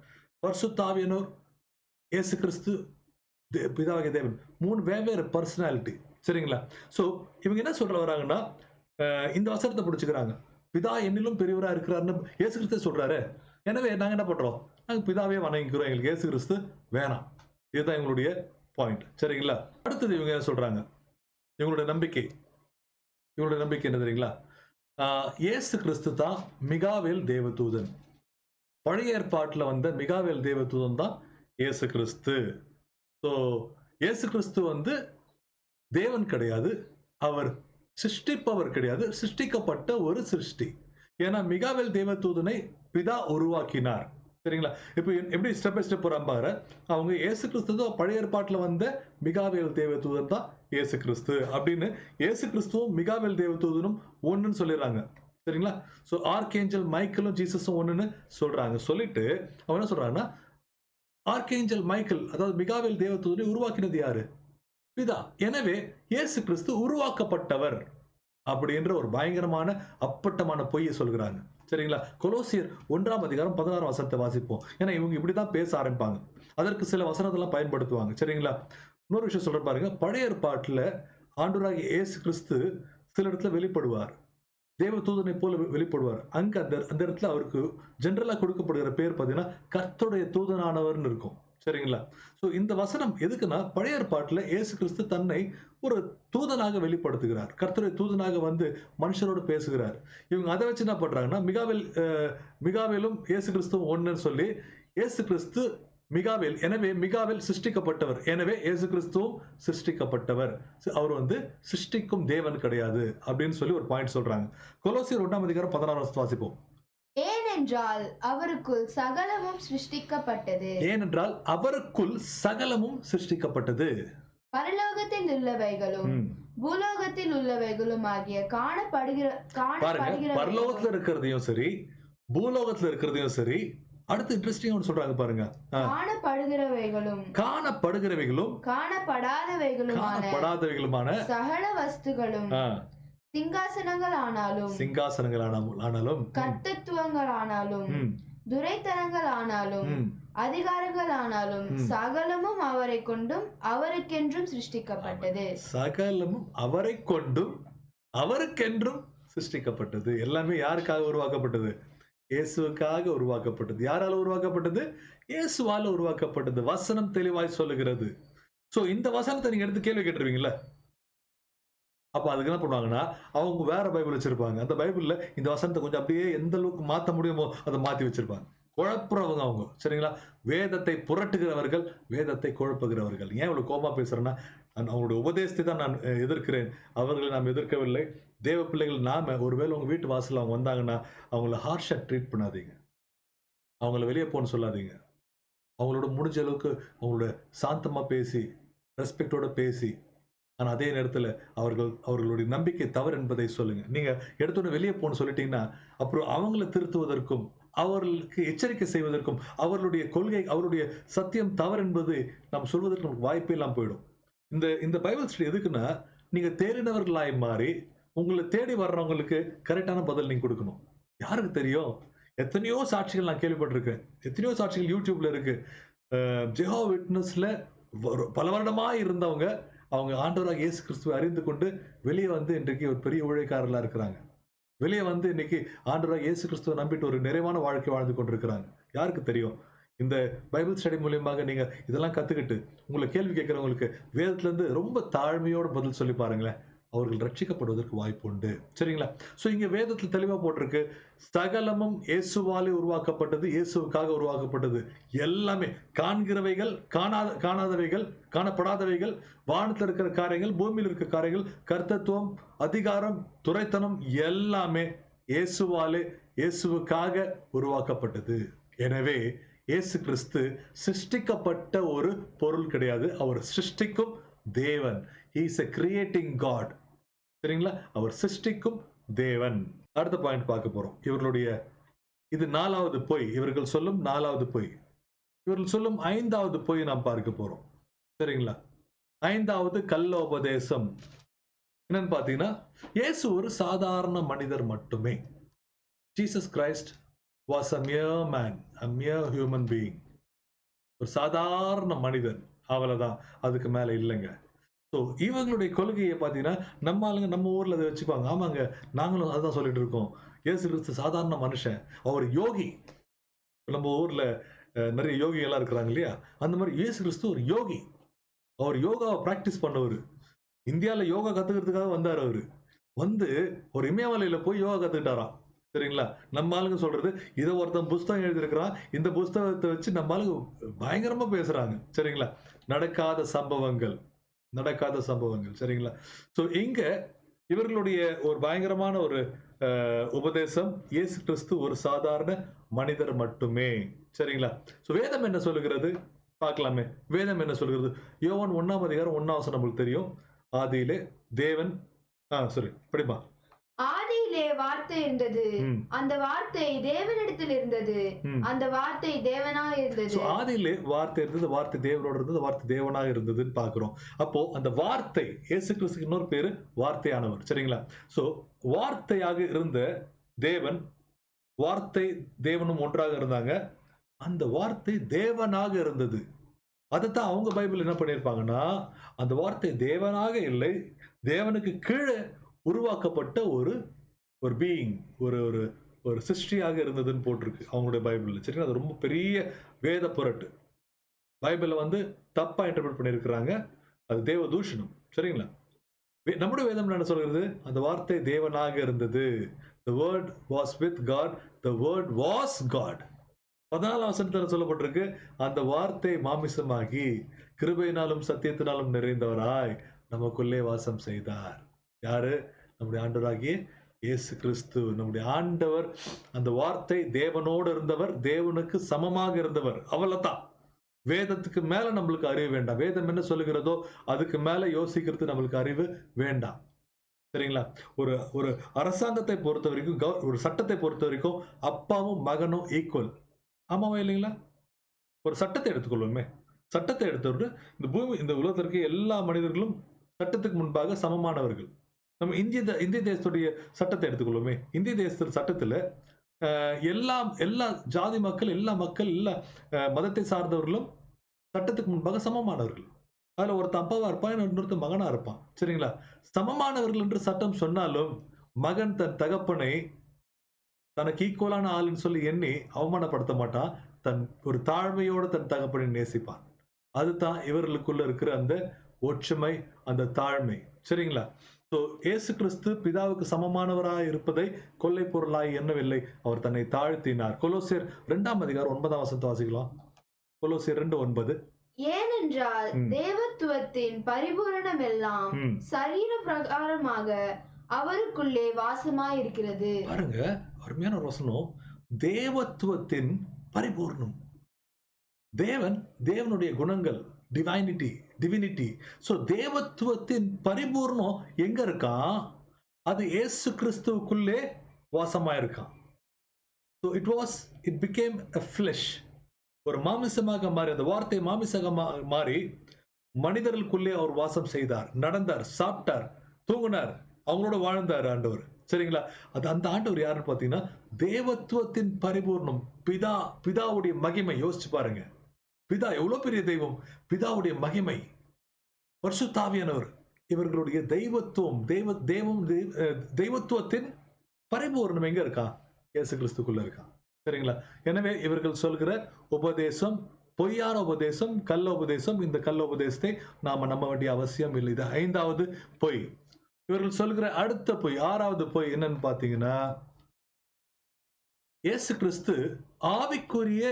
பரிசுத்த ஆவியானவர், இயேசு கிறிஸ்து, பிதாவாகிய தேவன், 3 வெவ்வேறு பர்சனாலிட்டி. சரிங்களா? சோ இவங்க என்ன சொல்ல வராங்கன்னா, இந்த வசனத்தை பிடிச்சுக்கிறாங்க. பிதா என்னிலும் பெரியவரா இருக்கிறாருன்னு இயேசு கிறிஸ்து சொல்றாரு. எனவே நாங்க என்ன பண்றோம்? நாங்க பிதாவே வணங்கிக்கிறோம், எங்களுக்கு இயேசு கிறிஸ்து வேணாம். இதுதான் எங்களுடைய பாயிண்ட். சரிங்களா? அடுத்தது இவங்க என்ன சொல்றாங்க? இவங்களுடைய நம்பிக்கை என்ன தெரியுங்களா? இயேசு கிறிஸ்து தான் மிகாவேல் தேவதூதன். பழைய ஏற்பாட்டுல வந்த மிகாவேல் தேவதூதன் தான் இயேசு கிறிஸ்து. ஸோ இயேசு கிறிஸ்து வந்து தேவன் கிடையாது, அவர் சிருஷ்டிப்பவர் கிடையாது, சிருஷ்டிக்கப்பட்ட ஒரு சிருஷ்டி. ஏன்னா மிகாவேல் தேவதூதனை பிதா உருவாக்கினார். சரிங்களா? இப்போ எப்படி ஸ்டெப் பை ஸ்டெப் போறாங்க. அவங்க இயேசு கிறிஸ்து தான் பழைய ஏற்பாட்டுல வந்த மிகாவேல் தேவதூதன் தான் இயேசு கிறிஸ்து அப்படின்னு இயேசு கிறிஸ்துவும் மிகாவேல் தேவதூதனும் ஒண்ணுன்னு சொல்லிடுறாங்க. சரிங்களா? சோ ஆர்க்ஏஞ்சல் மைக்கேலும் ஜீசஸும் ஒண்ணுன்னு சொல்றாங்க. சொல்லிட்டு அவன் என்ன சொல்றாங்கன்னா, ஆர்க்ஏஞ்சல் மைக்கேல், அதாவது மிகாவேல் தேவதூதனை உருவாக்கினது யாரு? பிதா. எனவே இயேசு கிறிஸ்து உருவாக்கப்பட்டவர் அப்படின்ற ஒரு பயங்கரமான அப்பட்டமான பொய்யை சொல்கிறாங்க. சரிங்களா? கொலோசியர் 1ஆம் அதிகாரம் 16ஆம் வசனத்தை வாசிப்போம். ஏன்னா இவங்க இப்படிதான் பேச ஆரம்பிப்பாங்க. அதற்கு சில வசனத்தெல்லாம் பயன்படுத்துவாங்க. சரிங்களா? இன்னொரு விஷயம் சொல்ற பாருங்க. பழைய ஏற்பாட்டுல ஆண்டவராகிய இயேசு கிறிஸ்து சில இடத்துல வெளிப்படுவார், தேவதூதனை போல வெளிப்படுவார். அங்க அந்த இடத்துல அவருக்கு ஜெனரலா கொடுக்கப்படுகிற பேர் பார்த்தீங்கன்னா கர்த்தருடைய தூதனானவர்னு இருக்கும். சரிங்களா? சோ இந்த வசனம் எதுக்குன்னா, பழைய ஏற்பாட்டுல இயேசு கிறிஸ்து தன்னை ஒரு தூதனாக வெளிப்படுத்துகிறார். கர்த்தருடைய தூதனாக வந்து மனுஷரோடு பேசுகிறார். இவங்க அதை வச்சு என்ன பண்றாங்கன்னா, மிகாவேலும் இயேசு கிறிஸ்துவும் ஒண்ணுன்னு சொல்லி இயேசு கிறிஸ்து மிகாவேல், எனவே மிகாவேல் சிருஷ்டிக்கப்பட்டவர், எனவே இயேசு கிறிஸ்துவும் சிருஷ்டிக்கப்பட்டவர், அவர் வந்து சிருஷ்டிக்கும் தேவன் கிடையாது அப்படின்னு சொல்லி ஒரு பாயிண்ட் சொல்றாங்க. கொலோசியர் 1ஆம் அதிகாரம் 16ஆம் வசனத்தை வாசிப்போம். ஏனென்றால் அவருக்குள் சகலமும் சிருஷ்டிக்கப்பட்டது. பரலோகத்தில் உள்ளவைகளும் பூலோகத்தில் உள்ளவைகளும் ஆகிய பாருங்க, பரலோகத்துல இருக்கிறதையும் சரி, பூலோகத்துல இருக்கிறதையும் சரி, அடுத்து இன்ட்ரெஸ்டிங்கா ஒண்ணு சொல்றாங்க பாருங்க. காணப்படுகிறவைகளும் காணப்படுகிறவைகளும் காணப்படாதவைகளுமான காணப்படாதவைகளுமான சகல வஸ்துகளும் ஆ, சிங்காசனங்கள் ஆனாலும் சிங்காசனங்கள் ஆனாலும் கர்த்தத்துவங்கள் ஆனாலும் ம், துரைத்தனங்கள் ஆனாலும் ம். அதிகாரங்கள் ஆனாலும் ம். சகலமும் அவரை கொண்டும் அவருக்கென்றும் சிருஷ்டிக்கப்பட்டது. சகலமும் அவரை கொண்டும் அவருக்கென்றும் சிருஷ்டிக்கப்பட்டது. எல்லாமே யாருக்காக உருவாக்கப்பட்டது? இயேசுவுக்காக உருவாக்கப்பட்டது. யாரால உருவாக்கப்பட்டது? இயேசுவால உருவாக்கப்பட்டது. வசனம் தெளிவாய் சொல்லுகிறது. சோ இந்த வசனத்தை நீங்க எடுத்து கேள்வி கேட்டுருவீங்கல்ல. அப்ப அதுக்கு என்ன பண்ணுவாங்கன்னா, அவங்க வேற பைபிள் வச்சிருப்பாங்க. அந்த பைபிள்ல இந்த வசனத்தை கொஞ்சம் அப்படியே எந்த அளவுக்கு மாத்த முடியுமோ அத மாத்தி வச்சிருப்பாங்க. குழப்புறவங்க அவங்க. சரிங்களா? வேதத்தை புரட்டுகிறவர்கள், வேதத்தை குழப்புகிறவர்கள். ஏன் இவ்வளவு கோவமா பேசுறேன்னா, அவங்களுடைய உபதேசத்தை தான் நான் எதிர்க்கிறேன். அவர்களை நாம் எதிர்க்கவில்லை. தேவ பிள்ளைகள் நாம ஒருவேளை உங்க வீட்டு வாசல்ல அவங்க வந்தாங்கன்னா, அவங்கள ஹார்ஷா ட்ரீட் பண்ணாதீங்க. அவங்கள வெளிய போன்னு சொல்லாதீங்க. அவங்களோட முடிஞ்ச அளவுக்கு அவங்களோட சாந்தமா பேசி, ரெஸ்பெக்ட்டோட பேசி, ஆனா அதே நேரத்துல அவர்களுடைய நம்பிக்கை தவறு என்பதை சொல்லுங்க. நீங்க எடுத்தோனே வெளிய போன்னு சொல்லிட்டீங்கன்னா, அப்புறம் அவங்கள திருத்துவதற்கும், அவர்களுக்கு எச்சரிக்கை செய்வதற்கும், அவர்களுடைய கொள்கை, அவருடைய சத்தியம் தவறு என்பது நாம் சொல்வதற்கு நமக்கு வாய்ப்பே இல்லாம போயிடும். இந்த இந்த பைபிள் ஸ்டடி எதுக்குன்னா, நீங்க தேறினவர்களாய் மாறி, உங்கள தேடி வர்றவங்களுக்கு கரெக்ட்டான பதில் நீங்க குடுக்கணும். யாருக்கு தெரியும்? எத்தனையோ சாட்சிகள் நான் கேள்விப்பட்டிருக்கேன். எத்தனையோ சாட்சிகள் YouTubeல இருக்கு. ஜெகோவா விட்னஸ்ல பல வருடமா இருந்தவங்க, அவங்க ஆண்டவராகிய இயேசு கிறிஸ்துவை அறிந்து கொண்டு வெளிய வந்து இன்றைக்கு ஒரு பெரிய ஊழியக்காரர்களா இருக்கிறாங்க. வெளிய வந்து இன்னைக்கு ஆண்டவராகிய இயேசு கிறிஸ்துவை நம்பிட்டு ஒரு நிறைவான வாழ்க்கை வாழ்ந்து கொண்டிருக்கிறாங்க. யாருக்கு தெரியும்? இந்த பைபிள் ஸ்டடி மூலியமாக நீங்க இதெல்லாம் கத்துக்கிட்டு, உங்கள கேள்வி கேட்கிறவங்களுக்கு வேதத்துல இருந்து ரொம்ப தாழ்மையோட பதில் சொல்லி பாருங்களேன். அவர்கள் ரட்சிக்கப்படுவதற்கு வாய்ப்பு உண்டு. சரிங்களா? சோ இங்க வேதத்துல தெளிவா போட்டிருக்கு. சகலமும் இயேசுவாலே உருவாக்கப்பட்டது, இயேசுவுக்காக உருவாக்கப்பட்டது. எல்லாமே காண்கிறவைகள், காணாதவைகள், காணப்படாதவைகள், வானத்துல இருக்கிற காரியங்கள், பூமியில இருக்கிற காரியங்கள், கர்த்தத்துவம், அதிகாரம், துரைத்தனம் எல்லாமே இயேசுவாலே, இயேசுவுக்காக உருவாக்கப்பட்டது. எனவே இயேசு கிறிஸ்து சிருஷ்டிக்கப்பட்ட ஒரு பொருள் கிடையாது. அவர் சிருஷ்டிக்கும் தேவன். He is a creating God. சரிங்களா? அவர் சிருஷ்டிக்கும் தேவன். அடுத்த பாயிண்ட் பார்க்க போறோம். இது 4வது பொய். இவர்கள் சொல்லும் 4வது பொய். இவர்கள் சொல்லும் 5வது பொய் நாம் பார்க்க போறோம். சரிங்களா? 5வது கள்ள உபதேசம். என்னன்னு பாத்தீங்கன்னா, இயேசு ஒரு சாதாரண மனிதர் மட்டுமே. Jesus Christ was a mere man, a mere human being. ஒரு சாதாரண மனிதன். அவ்வளவுதான். அதுக்கு மேல இல்லைங்க. ஸோ இவங்களுடைய கொள்கையை பார்த்தீங்கன்னா, நம்ம ஆளுங்க நம்ம ஊர்ல அதை வச்சுக்குவாங்க. ஆமாங்க, நாங்களும் அதுதான் சொல்லிட்டு இருக்கோம். இயேசு கிறிஸ்து சாதாரண மனுஷன். அவர் யோகி. நம்ம ஊர்ல நிறைய யோகிகள்லாம் இருக்கிறாங்க இல்லையா? அந்த மாதிரி இயேசு கிறிஸ்து ஒரு யோகி. அவர் யோகாவை பிராக்டிஸ் பண்ணவரு. இந்தியால யோகா கத்துக்கிறதுக்காக வந்தாரு அவரு. வந்து ஒரு இமயமலையில போய் யோகா கத்துக்கிட்டாராம். சரிங்களா? நம்ம ஆளுங்க சொல்றது, இதை ஒருத்தன் புஸ்தகம் எழுதியிருக்கிறான். இந்த புஸ்தகத்தை வச்சு நம்ம ஆளுங்க பயங்கரமா பேசுறாங்க. சரிங்களா? நடக்காத சம்பவங்கள். சரிங்களா? சோ இங்க இவர்களுடைய ஒரு பயங்கரமான ஒரு உபதேசம், இயேசு கிறிஸ்து ஒரு சாதாரண மனிதர் மட்டுமே. சரிங்களா? சோ வேதம் என்ன சொல்லுகிறது? பார்க்கலாமே. வேதம் என்ன சொல்கிறது? யோவான் 1ஆம் அதிகாரம் 1ஆம் வசனம் நமக்கு தெரியும். ஆதியிலே தேவன் படிமா. ஆதியிலே வார்த்தை இருந்தது. அந்த வார்த்தை தேவனிடத்தில் இருந்தது. அந்த வார்த்தை தேவனாக இருந்தது. ஆதியிலே வார்த்தை இருந்தது, வார்த்தை தேவனோடு இருந்தது, வார்த்தை தேவனாக இருந்ததுன்னு பாக்குறோம். அப்போ அந்த வார்த்தை, இயேசு கிறிஸ்துக்கு இன்னொரு பேரு வார்த்தையானவர். சரிங்களா? சோ வார்த்தையாக இருந்த தேவன், வார்த்தை தேவனும் ஒன்றாக இருந்தாங்க. அந்த வார்த்தை தேவனாக இருந்தது. அதைத்தான் அவங்க பைபிள் என்ன பண்ணிருப்பாங்கன்னா, அந்த வார்த்தை தேவனாக இல்லை, தேவனுக்கு கீழே உருவாக்கப்பட்ட ஒரு பீயிங், ஒரு ஒரு சிருஷ்டியாக இருந்ததுன்னு போட்டிருக்கு அவங்களுடைய பைபிள்ல. சரிங்களா? அது ரொம்ப பெரிய வேத புரட்டு. பைபிள வந்து தப்பா இன்டர்பிரட் பண்ணியிருக்கிறாங்க. அது தேவ தூஷணம். சரிங்களா? நம்முடைய வேதம் என்ன சொல்கிறது? அந்த வார்த்தை தேவனாக இருந்தது. The word was with God. The word was God. 14ஆம் வசனத்துல சொல்லப்பட்டிருக்கு, அந்த வார்த்தை மாமிசமாகி கிருபையினாலும் சத்தியத்தினாலும் நிறைந்தவராய் நமக்குள்ளே வாசம் செய்தார். யாரு? நம்முடைய ஆண்டவராகிய இயேசு கிறிஸ்து. நம்முடைய ஆண்டவர், அந்த வார்த்தை தேவனோடு இருந்தவர், தேவனுக்கு சமமாக இருந்தவர். அவ்வளவுதான். வேதத்துக்கு மேல நம்மளுக்கு அறிவு வேண்டாம். வேதம் என்ன சொல்லுகிறதோ அதுக்கு மேல யோசிக்கிறது நம்மளுக்கு அறிவு வேண்டாம். சரிங்களா? ஒரு ஒரு அரசாங்கத்தை பொறுத்த வரைக்கும், ஒரு சட்டத்தை பொறுத்த வரைக்கும் அப்பாவும் மகனும் ஈக்குவல். ஆமாவா இல்லைங்களா? ஒரு சட்டத்தை எடுத்துக்கொள்வோமே. சட்டத்தை எடுத்துட்டு இந்த உலகத்துல இருக்க எல்லா மனிதர்களும் சட்டத்துக்கு முன்பாக சமமானவர்கள். நம்ம இந்திய தேசத்துடைய சட்டத்தை எடுத்துக்கொள்வோமே. இந்திய தேசத்து சட்டத்துல எல்லா எல்லா ஜாதி மக்கள், எல்லா மதத்தை சார்ந்தவர்களும் சட்டத்துக்கு முன்பாக சமமானவர்கள். அதுல ஒருத்தன் அப்பாவா இருப்பான், இன்னொருத்தன் மகனா இருப்பான். சரிங்களா? சமமானவர்கள் என்று சட்டம் சொன்னாலும், மகன் தன் தகப்பனை தனக்கு ஈக்குவலான ஆளுன்னு சொல்லி எண்ணி அவமானப்படுத்த மாட்டான். ஒரு தாழ்மையோட தன் தகப்பனை நேசிப்பான். அதுதான் இவர்களுக்குள்ள இருக்கிற அந்த ஒற்றுமை, அந்த தாழ்மை. சரிங்களா? இயேசு கிறிஸ்து பிதாவுக்கு சமமானவராய் இருப்பதை கொள்ளை பொருளாய் எண்ணவில்லை. அவர் தன்னை தாழ்த்தினார். கொலோசியர் 2ஆம் அதிகாரம் 9ஆம் வசனத்தை வாசிக்கலாம். கொலோசியர் 2:9. ஏனென்றால் தேவத்துவத்தின் பரிபூரணம் எல்லாம் சரீர பிரகாரமாக அவருக்குள்ளே வாசமாய் இருக்கிறது. பாருங்க, அருமையான ஒரு வசனம். தேவத்துவத்தின் பரிபூர்ணம். தேவனுடைய குணங்கள், டிவினிட்டி. சோ தேவத்துவத்தின் பரிபூர்ணம் எங்க இருக்கான்? அது இயேசு கிறிஸ்துவுக்குள்ளே வாசமா இருக்கான். So it became a flesh. ஒரு மாமிசமாக மாறி, அந்த வார்த்தை மாமிசமாக மாறி மனிதர்களுக்குள்ளே அவர் வாசம் செய்தார், நடந்தார், சாப்பிட்டார், தூங்கினார், அவங்களோட வாழ்ந்தார் ஆண்டவர். சரிங்களா? அந்த ஆண்டவர் யாருன்னு பாத்தீங்கன்னா தேவத்துவத்தின் பரிபூர்ணம். பிதாவுடைய மகிமை. யோசிச்சு பாருங்க, பிதா எவ்வளவு பெரிய தெய்வம், பிதாவுடைய மகிமை, பரிசுத்த ஆவியானவர், இவர்களுடைய தெய்வத்துவத்தின் பரிபூர்ணம் எங்க இருக்கா? இயேசு கிறிஸ்துக்குள்ள இருக்கா. சரிங்களா? எனவே இவர்கள் சொல்கிற உபதேசம் பொய்யான உபதேசம், கள்ள உபதேசம். இந்த கள்ள உபதேசத்தை நாம நம்ப வேண்டிய அவசியம் இல்லை. இது 5வது பொய். இவர்கள் சொல்கிற அடுத்த பொய், 6வது பொய் என்னன்னு பாத்தீங்கன்னா, இயேசு கிறிஸ்து ஆவிக்குரிய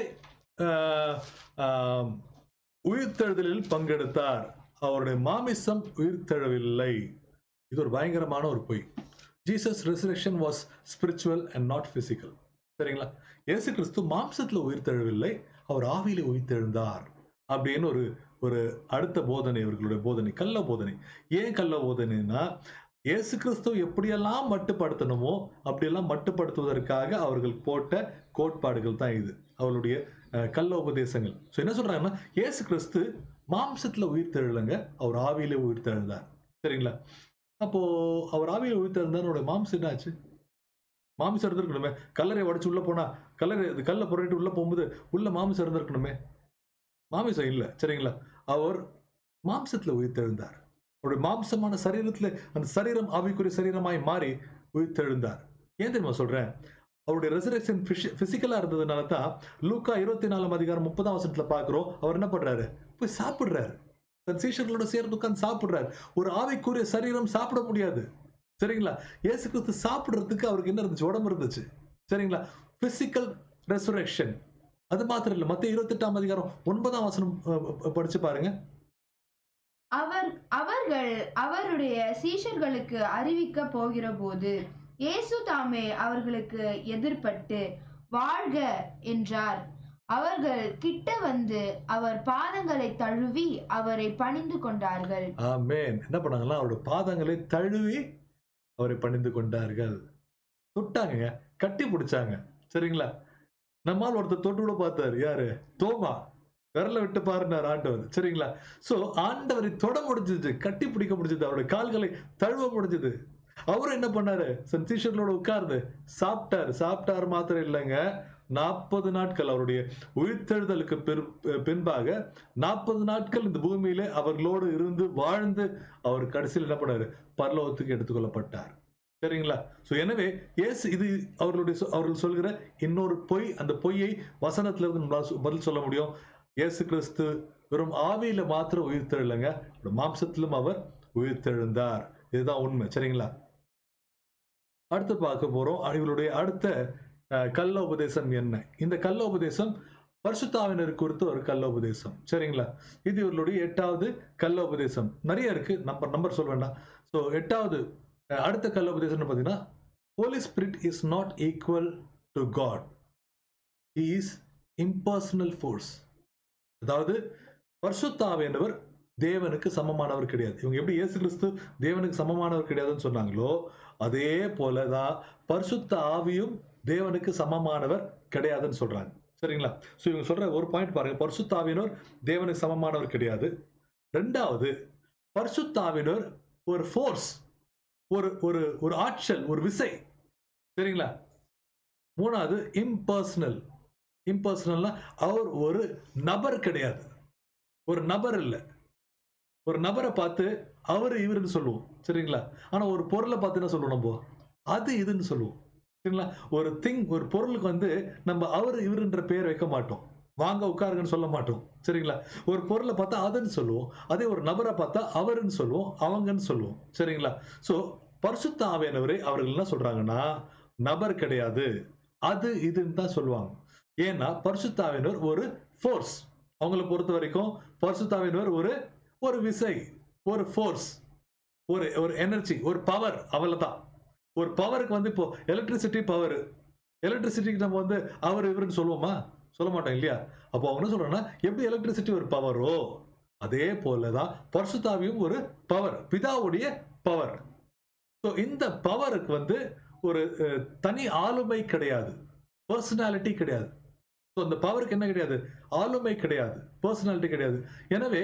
உயிர்த்தெழுதலில் பங்கெடுத்தார், அவருடைய மாமிசம் உயிர்த்தெழவில்லை. இது ஒரு பயங்கரமான ஒரு பொய். Jesus resurrection was spiritual and not physical. சரிங்களா? இயேசு கிறிஸ்து மாம்சத்துல உயிர்த்தெழவில்லை, அவர் ஆவியிலே உயிர்த்தெழுந்தார் அப்படின்னு ஒரு அடுத்த போதனை, இவர்களுடைய போதனை கள்ள போதனை. ஏன் கள்ள போதனைன்னா, இயேசு கிறிஸ்து எப்படியெல்லாம் மட்டுப்படுத்தணுமோ அப்படியெல்லாம் மட்டுப்படுத்துவதற்காக அவர்கள் போட்ட கோட்பாடுகள் தான் இது, அவர்களுடைய கள்ள உபதேசங்கள். என்ன சொல்றாங்கன்னா, இயேசு கிறிஸ்து மாம்சத்துல உயிர்த்தெழலங்க, அவர் ஆவியிலே உயிர்த்தெழுந்தார். சரிங்களா? அப்போ அவர் ஆவியில உயிர்த்தெழுந்தார், மாம்சம் என்ன ஆச்சு? மாமிசம் இருந்திருக்கணுமே. கல்லறை உடைச்சு உள்ள போனா, கல்ல புரட்டிட்டு உள்ள போகும்போது உள்ள மாமிசம் இருந்திருக்கணுமே. மாமிசம் இல்ல. சரிங்களா? அவர் மாம்சத்துல உயிர்த்தெழுந்தார். அவருடைய மாம்சமான சரீரத்துல அந்த சரீரம் ஆவிக்குரிய சரீரமாய் மாறி உயிர்த்தெழுந்தார். ஏன் தெரியுமா சொல்றேன்? அவருடைய ரெசரக்ஷன் பிசிக்கலா இருந்ததுனால தான் லூக்கா 24ஆம் அதிகாரம் 30ஆம் வசனத்துல பாக்குறோம். அவர் என்ன பண்றாரு? போய் சாப்பிடுறாரு, தன் சீஷர்களோட சேர்ந்து உட்கார்ந்து சாப்பிடுறாரு. ஒரு ஆவிக்குரிய சரீரம் சாப்பிட முடியாது. சரிங்களா? இயேசு கிறிஸ்து சாப்பிடுறதுக்கு அவருக்கு என்ன இருந்துச்சு? உடம்பு இருந்துச்சு. சரிங்களா? Physical resurrection. அது மாத்திரம் இல்ல, மத்தேயு 28ஆம் அதிகாரம் 9ஆம் வசனம் படிச்சு பாருங்க. அவர்கள் அவருடைய சீஷர்களுக்கு அறிவிக்க போகிற போது இயேசு தாமே அவர்களுக்கு எதிர்பட்டு வாழ்க என்றார். அவர்கள் கிட்ட வந்து அவர் பாதங்களை தழுவி அவரை பணிந்து கொண்டார்கள். ஆமென். என்ன பண்ணாங்களா? அவருடைய பாதங்களை தழுவி அவரை பணிந்து கொண்டார்கள். தொட்டாங்க, கட்டி பிடிச்சாங்க. சரிங்களா? நம்மால் ஒருத்தர் தொட்டு கூட பார்த்தாரு. யாரு? தோமா. விரல விட்டு பாருனார் ஆண்டவர். சரிங்களா? சோ ஆண்டவரை தொட முடிஞ்சது, கட்டி பிடிக்க முடிஞ்சது, அவருடைய கால்களை தழுவ முடிஞ்சது. அவரும் என்ன பண்ணாரு? சீஷர்களோட உட்கார்ந்து சாப்பிட்டார் மாத்திரம் இல்லைங்க, 40 நாட்கள் அவருடைய உயிர்த்தெழுதலுக்கு பின்பாக 40 நாட்கள் இந்த பூமியில அவர்களோடு இருந்து வாழ்ந்து அவர் கடைசியில் என்ன பண்ணாரு? பரலோகத்துக்கு எடுத்துக்கொள்ளப்பட்டார். சரிங்களா? சோ எனவே இது அவர்கள் சொல்கிற இன்னொரு பொய். அந்த பொய்யை வசனத்துல இருந்து நம்மளால பதில் சொல்ல முடியும். இயேசு கிறிஸ்து வெறும் ஆவியில மாத்திரம் உயிர்த்தெழலங்க, மாம்சத்திலும் அவர் உயிர்த்தெழுந்தார். இதுதான் உண்மை. சரிங்களா? அடுத்து பார்க்க போறோம் இவர்களுடைய அடுத்த கள்ள உபதேசம் என்ன. இந்த கள்ள உபதேசம் பரிசுத்த ஆவியானவர் குறித்து ஒரு கள்ள உபதேசம். சரிங்களா? இது இவர்களுடைய 8வது கள்ள உபதேசம். நிறைய இருக்கு, நம்பர் சொல்ல வேண்டாம். சோ 8வது அடுத்த கள்ள உபதேசம் பாத்தீங்கன்னா, Holy Spirit is not equal to God. He is impersonal force. அதாவது பரிசுத்த ஆவியானவர் தேவனுக்கு சமமானவர் கிடையாது. இவங்க எப்படி இயேசு கிறிஸ்து தேவனுக்கு சமமானவர் கிடையாதுன்னு சொன்னாங்களோ, அதே போலதான் பரிசுத்த ஆவியும் தேவனுக்கு சமமானவர் கிடையாதுன்னு சொல்றாங்க. சரிங்களா? சோ இவங்க சொல்ற ஒரு பாயிண்ட் பாருங்க. பரிசுத்த ஆவியினர் தேவனுக்கு சமமானவர் கிடையாது. ரெண்டாவது, பரிசுத்த ஆவியினர் ஒரு ஃபோர்ஸ், ஒரு ஒரு ஒரு ஆற்றல், ஒரு விசை. சரிங்களா? மூணாவது, இம்பர்சனல். இம்பர்சனல்னா அவர் ஒரு நபர் கிடையாது. ஒரு நபர் இல்ல. ஒரு நபரை பார்த்து அவரு இவருன்னு சொல்லுவோம். சரிங்களா? ஆனா ஒரு பொருளை பார்த்து என்ன சொல்லுவோம் நம்ம? அது இதுன்னு சொல்லுவோம். சரிங்களா? ஒரு திங், ஒரு பொருளுக்கு வந்து நம்ம அவரு இவருன்ற பேர் வைக்க மாட்டோம். வாங்க உட்காருங்கன்னு சொல்ல மாட்டோம். சரிங்களா? ஒரு பொருளை பார்த்தா அதுன்னு சொல்லுவோம். அதே ஒரு நபரை பார்த்தா அவருன்னு சொல்லுவோம், அவங்கன்னு சொல்லுவோம். சரிங்களா? சோ பரிசுத்த ஆவியானவரே அவர்கள் என்ன சொல்றாங்கன்னா, நபர் கிடையாது, அது இதுன்னு தான் சொல்லுவாங்க. ஏன்னா பரிசுத்த ஆவியானவர் ஒரு ஃபோர்ஸ். அவங்கள பொறுத்த வரைக்கும் பரிசுத்த ஆவியானவர் ஒரு ஒரு விசை, ஒரு ஃபோர்ஸ், ஒரு ஒரு எனர்ஜி, ஒரு பவர், அவ்வளவுதான். ஒரு பவருக்கு வந்து இப்போ எலக்ட்ரிசிட்டி பவர், எலக்ட்ரிசிட்டிக்கு நம்ம வந்து அவர் இவருன்னு சொல்லுவோமா? சொல்ல மாட்டோம் இல்லையா? அப்போ அவங்க என்ன சொல்றாங்கன்னா, எப்படி எலக்ட்ரிசிட்டி ஒரு பவரோ அதே போலதான் பரிசுத்தாவியும் ஒரு பவர், பிதாவுடைய பவர். ஸோ இந்த பவருக்கு வந்து ஒரு தனி ஆளுமை கிடையாது, பர்சனாலிட்டி கிடையாது. ஸோ அந்த பவருக்கு என்ன கிடையாது? ஆளுமை கிடையாது, பர்சனாலிட்டி கிடையாது. எனவே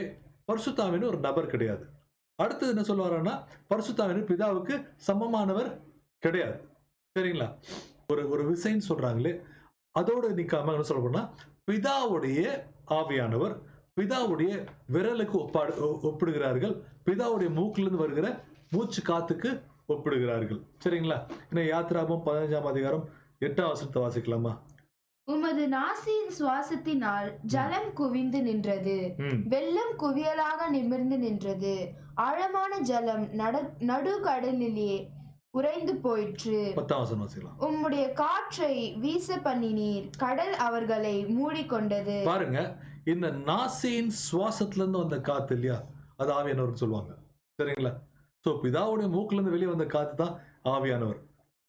பரிசுத்தாவின்னு ஒரு நபர் கிடையாது. அடுத்தது என்ன சொல்லுவாருன்னா, பரிசுத்தாவின் பிதாவுக்கு சமமானவர் கிடையாது. சரிங்களா? ஒரு ஒரு விசைன்னு சொல்றாங்களே, அதோடு நிக்காம என்ன சொல்ல போனா, பிதாவுடைய ஆவியானவர் பிதாவுடைய விரலுக்கு ஒப்பிடுகிறார்கள். பிதாவுடைய மூக்கிலிருந்து வருகிற மூச்சு காத்துக்கு ஒப்பிடுகிறார்கள். சரிங்களா? இன்னும் யாத்திராபம் 15ஆம் அதிகாரம் 8ஆம் வசனத்தை வாசிக்கலாமா? உமது நாசியின் சுவாசத்தினால் ஜலம் குவிந்து நின்றது, வெள்ளம் குவியலாக நிமிர்ந்து நின்றது, ஆழமான ஜலம் நடுக்கடலிலே உறைந்து போயிற்று. 10ஆம் வசனம் வாசிக்கலாம். உம்முடைய காற்றை வீச பண்ணினீர், கடல் அவர்களை மூடிக்கொண்டது. பாருங்க, இந்த நாசியின் சுவாசத்துல இருந்து வந்த காத்து இல்லையா, அது ஆவியானவர் சொல்லுவாங்க. சரிங்களா? சோ பிதாவுடைய மூக்குல இருந்து வெளியே வந்த காத்து தான் ஆவியானவர்.